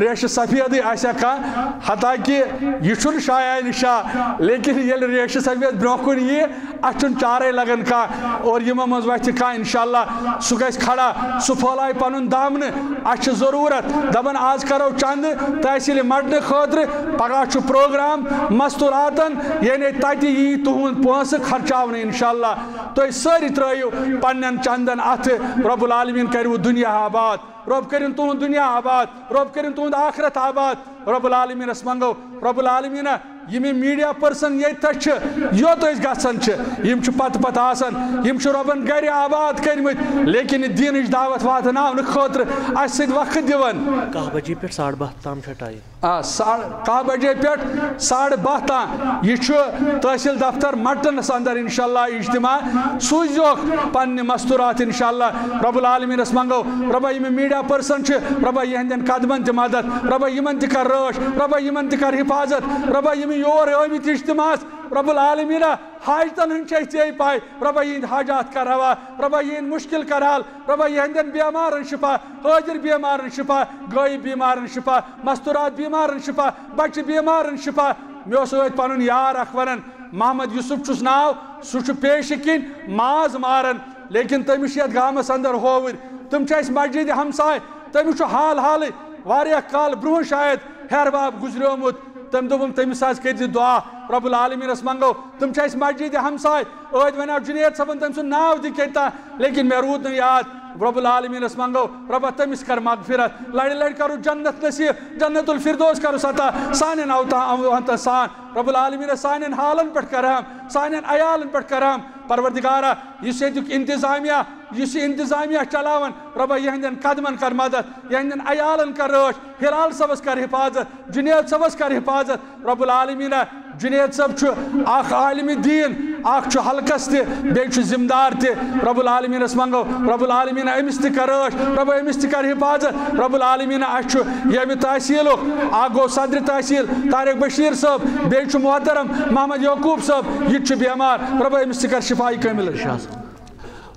ریشہِ سفیدٕے آسیا کانٛہہ حتاکہِ یہِ چھُنہٕ شایع نِشا لیکن ییٚلہِ ریشہِ سفید برونٛہہ کُن یِیہِ اَتھ چھُنہٕ چارے لگان کانٛہہ اور یِمو منٛز وتھِ کانٛہہ انشاءاللہ سُہ گژھِ کھڑا سُہ پھٲلایہِ پنُن دامنہٕ اَسہِ چھِ ضروٗرت دپان آز کرو چندٕ تحصیٖلہِ مٹنہٕ خٲطرٕ پگاہ چھُ پروگرام مستوٗراتن یعنی تتہِ یی تُہُنٛد پونٛسہٕ خرچاونہٕ انشاءاللہ تُہۍ سٲری ترٲیِو پننٮ۪ن چندن اَتھٕ رۄب العالمیٖن کروٕ دُنیا آباد رۄب کٔرِنۍ تُہُنٛد دُنیا آباد رۄب کٔرِنۍ تُہُنٛد آخرت آباد رۄب العالمیٖنس منٛگو رۄب العالمیٖنہ یِم میٖڈیا پٔرسن ییٚتٮ۪تھ چھِ یوٚت أسۍ گژھان چھِ یِم چھِ پتہٕ آسان یِم چھِ رۄبن گرِ آباد کٔرمٕتۍ لیکن یہِ دیٖنٕچ دعوت واتناونہٕ خٲطرٕ اَسہِ سۭتۍ وقت دِوان 10 بجے پٮ۪ٹھ 12:30 تام چھِ ٹایم 10 بجے پٮ۪ٹھ 12:30 تام یہِ چھُ تحصیٖل دفتر مٹنس انٛدر انشاءاللہ اجتماع سوٗزۍزیوکھ پننہِ مستوٗرات انشاءاللہ رۄب العالمیٖنس منٛگو رۄبا یِم میٖڈیا پٔرسن چھِ رۄبا یِہنٛدٮ۪ن قدمن تہِ مدد رۄبا یِمن تہِ کر رٲچھ رۄبا یِمن تہِ کر حفاظت رۄبا یِم یور ٲمٕتۍ اجتماعس رۄب العالمیٖنہ حاجتن ہٕنٛدۍ چھِ اَسہِ ژےٚ پاے رۄبا یِہنٛدۍ حاجات کر ہوا رۄبا یِہنٛدۍ مُشکل کر حل رۄبا یِہنٛدٮ۪ن بیمارن شفا حٲضر بیمارن شفا غٲیب بیمارن شفا مستوٗرات بیمارن شفا بچہِ بیمارن شفا مےٚ اوس ٲدۍ پنُن یار اکھ ونان محمد یوسف چھُس ناو سُہ چھُ پیشہِ کِنۍ ماز ماران لیکن تٔمِس چھِ یتھ گامس انٛدر ہووٕرۍ تِم چھِ اَسہِ مسجدِ ہمساے تٔمِس چھُ حالٕے واریاہ کال برونٛہہ شاید ہیرٕ باب گُزریومُت تٔمۍ دوٚپُم تٔمِس حظ کٔرۍزِ دعا رۄب العالمیٖنس منٛگو تِم چھِ اَسہِ مسجدِ ہمساے ٲدۍ وَنیو جُنید صٲبن تٔمۍ سُنٛد ناو تہِ کیٛاہ تام لیکن مےٚ روٗد نہٕ یاد رۄب العالمیٖنس منٛگو رۄبا تٔمِس کر مغفرت لڑِ لڑِ کرو جنت نصیٖب جنت الفردوس کرُس عطا سانٮ۪ن اوتان سان رۄب العالمیٖنس سانٮ۪ن حالن پٮ۪ٹھ کرہم سانٮ۪ن عیالن پٮ۪ٹھ کرہم پروردگارا یُس ییٚتیُک انتظامیہ یُس یہِ انتظامیہ چلاوان رۄبا یِہنٛدٮ۪ن قدمن کر مدد یِہنٛدٮ۪ن عیالن کر رٲچھ ہلال صٲبس کر حفاظت جُنید صٲبس کر حفاظت رۄب العالمیٖنہ جُنید صٲب چھُ اکھ عالمِ دیٖن اکھ چھُ حلقس تہِ بیٚیہِ چھُ ذمہٕ دار تہِ رۄب العالمیٖنس منٛگو رۄب العالمیٖنہ أمِس تہِ کر رٲچھ رۄبا أمِس تہِ کر حفاظت رۄب العالمیٖنہ اَسہِ چھُ ییٚمہِ تحصیٖلُک اکھ گوٚو صدرِ تحصیٖل طارق بشیٖر صٲب بیٚیہِ چھُ محترم محمد یعقوٗب صٲب یہِ تہِ چھُ بیمار رۄبا أمِس تہِ کر شِفایہِ کٲمِل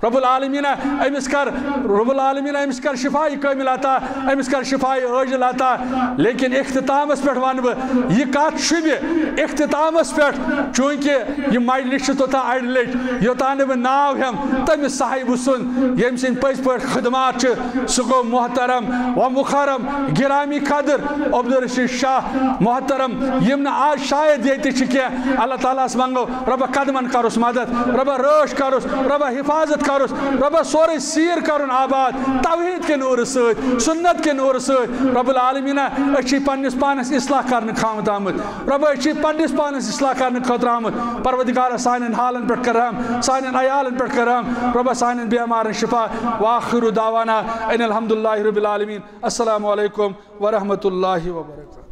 رب العالمیٖنہ أمِس کر رب العالمیٖنہ أمِس کر شِفایہِ کٲمِل عطا أمِس کر شِفایہِ عٲجِل عطا لیکن اختتامس پٮ۪ٹھ ونہٕ بہٕ یہِ کتھ شُبہِ اختتامس پٮ۪ٹھ چوٗنٛکہِ یہِ مجلس چھُ توٚتام اڑِ لٹہِ یوٚتام نہٕ بہٕ ناو ہٮ۪مہٕ تٔمِس صاحبہٕ سُنٛد ییٚمہِ سٕنٛدۍ پٔزۍ پٲٹھۍ خدمات چھِ سُہ گوٚو محترم و مُخرم گرامی قدر عبدالرشیٖد شاہ محترم یِم نہٕ آز شاید ییٚتہِ چھِ کینٛہہ اللہ تعالیٰ ہس منٛگو رۄبا قدمن کرُس مدد رۄبا رٲچھ کرُس رۄبا حفاظت کرُس رۄبا سورُے سیٖر کرُن آباد توحیٖد کہِ نوٗرٕ سۭتۍ سُنت کہِ نوٗرٕ سۭتۍ رۄب العالمیٖنہ أسۍ چھِ پننِس پانس اصلاح کرنہٕ خامت آمٕتۍ رۄبا أسۍ چھِ پننِس پانس اصلاح کرنہٕ خٲطرٕ آمٕتۍ پروردگارا سانٮ۪ن حالن پٮ۪ٹھ کرہم سانٮ۪ن عیالن پٮ۪ٹھ کرہم رۄبا سانٮ۪ن بیمارن شفا وآخِرُ دعوانا ان الحمدُ للہِ رب العالمیٖن السلام علیکم ورحمتہ اللہ وبرکاتہ.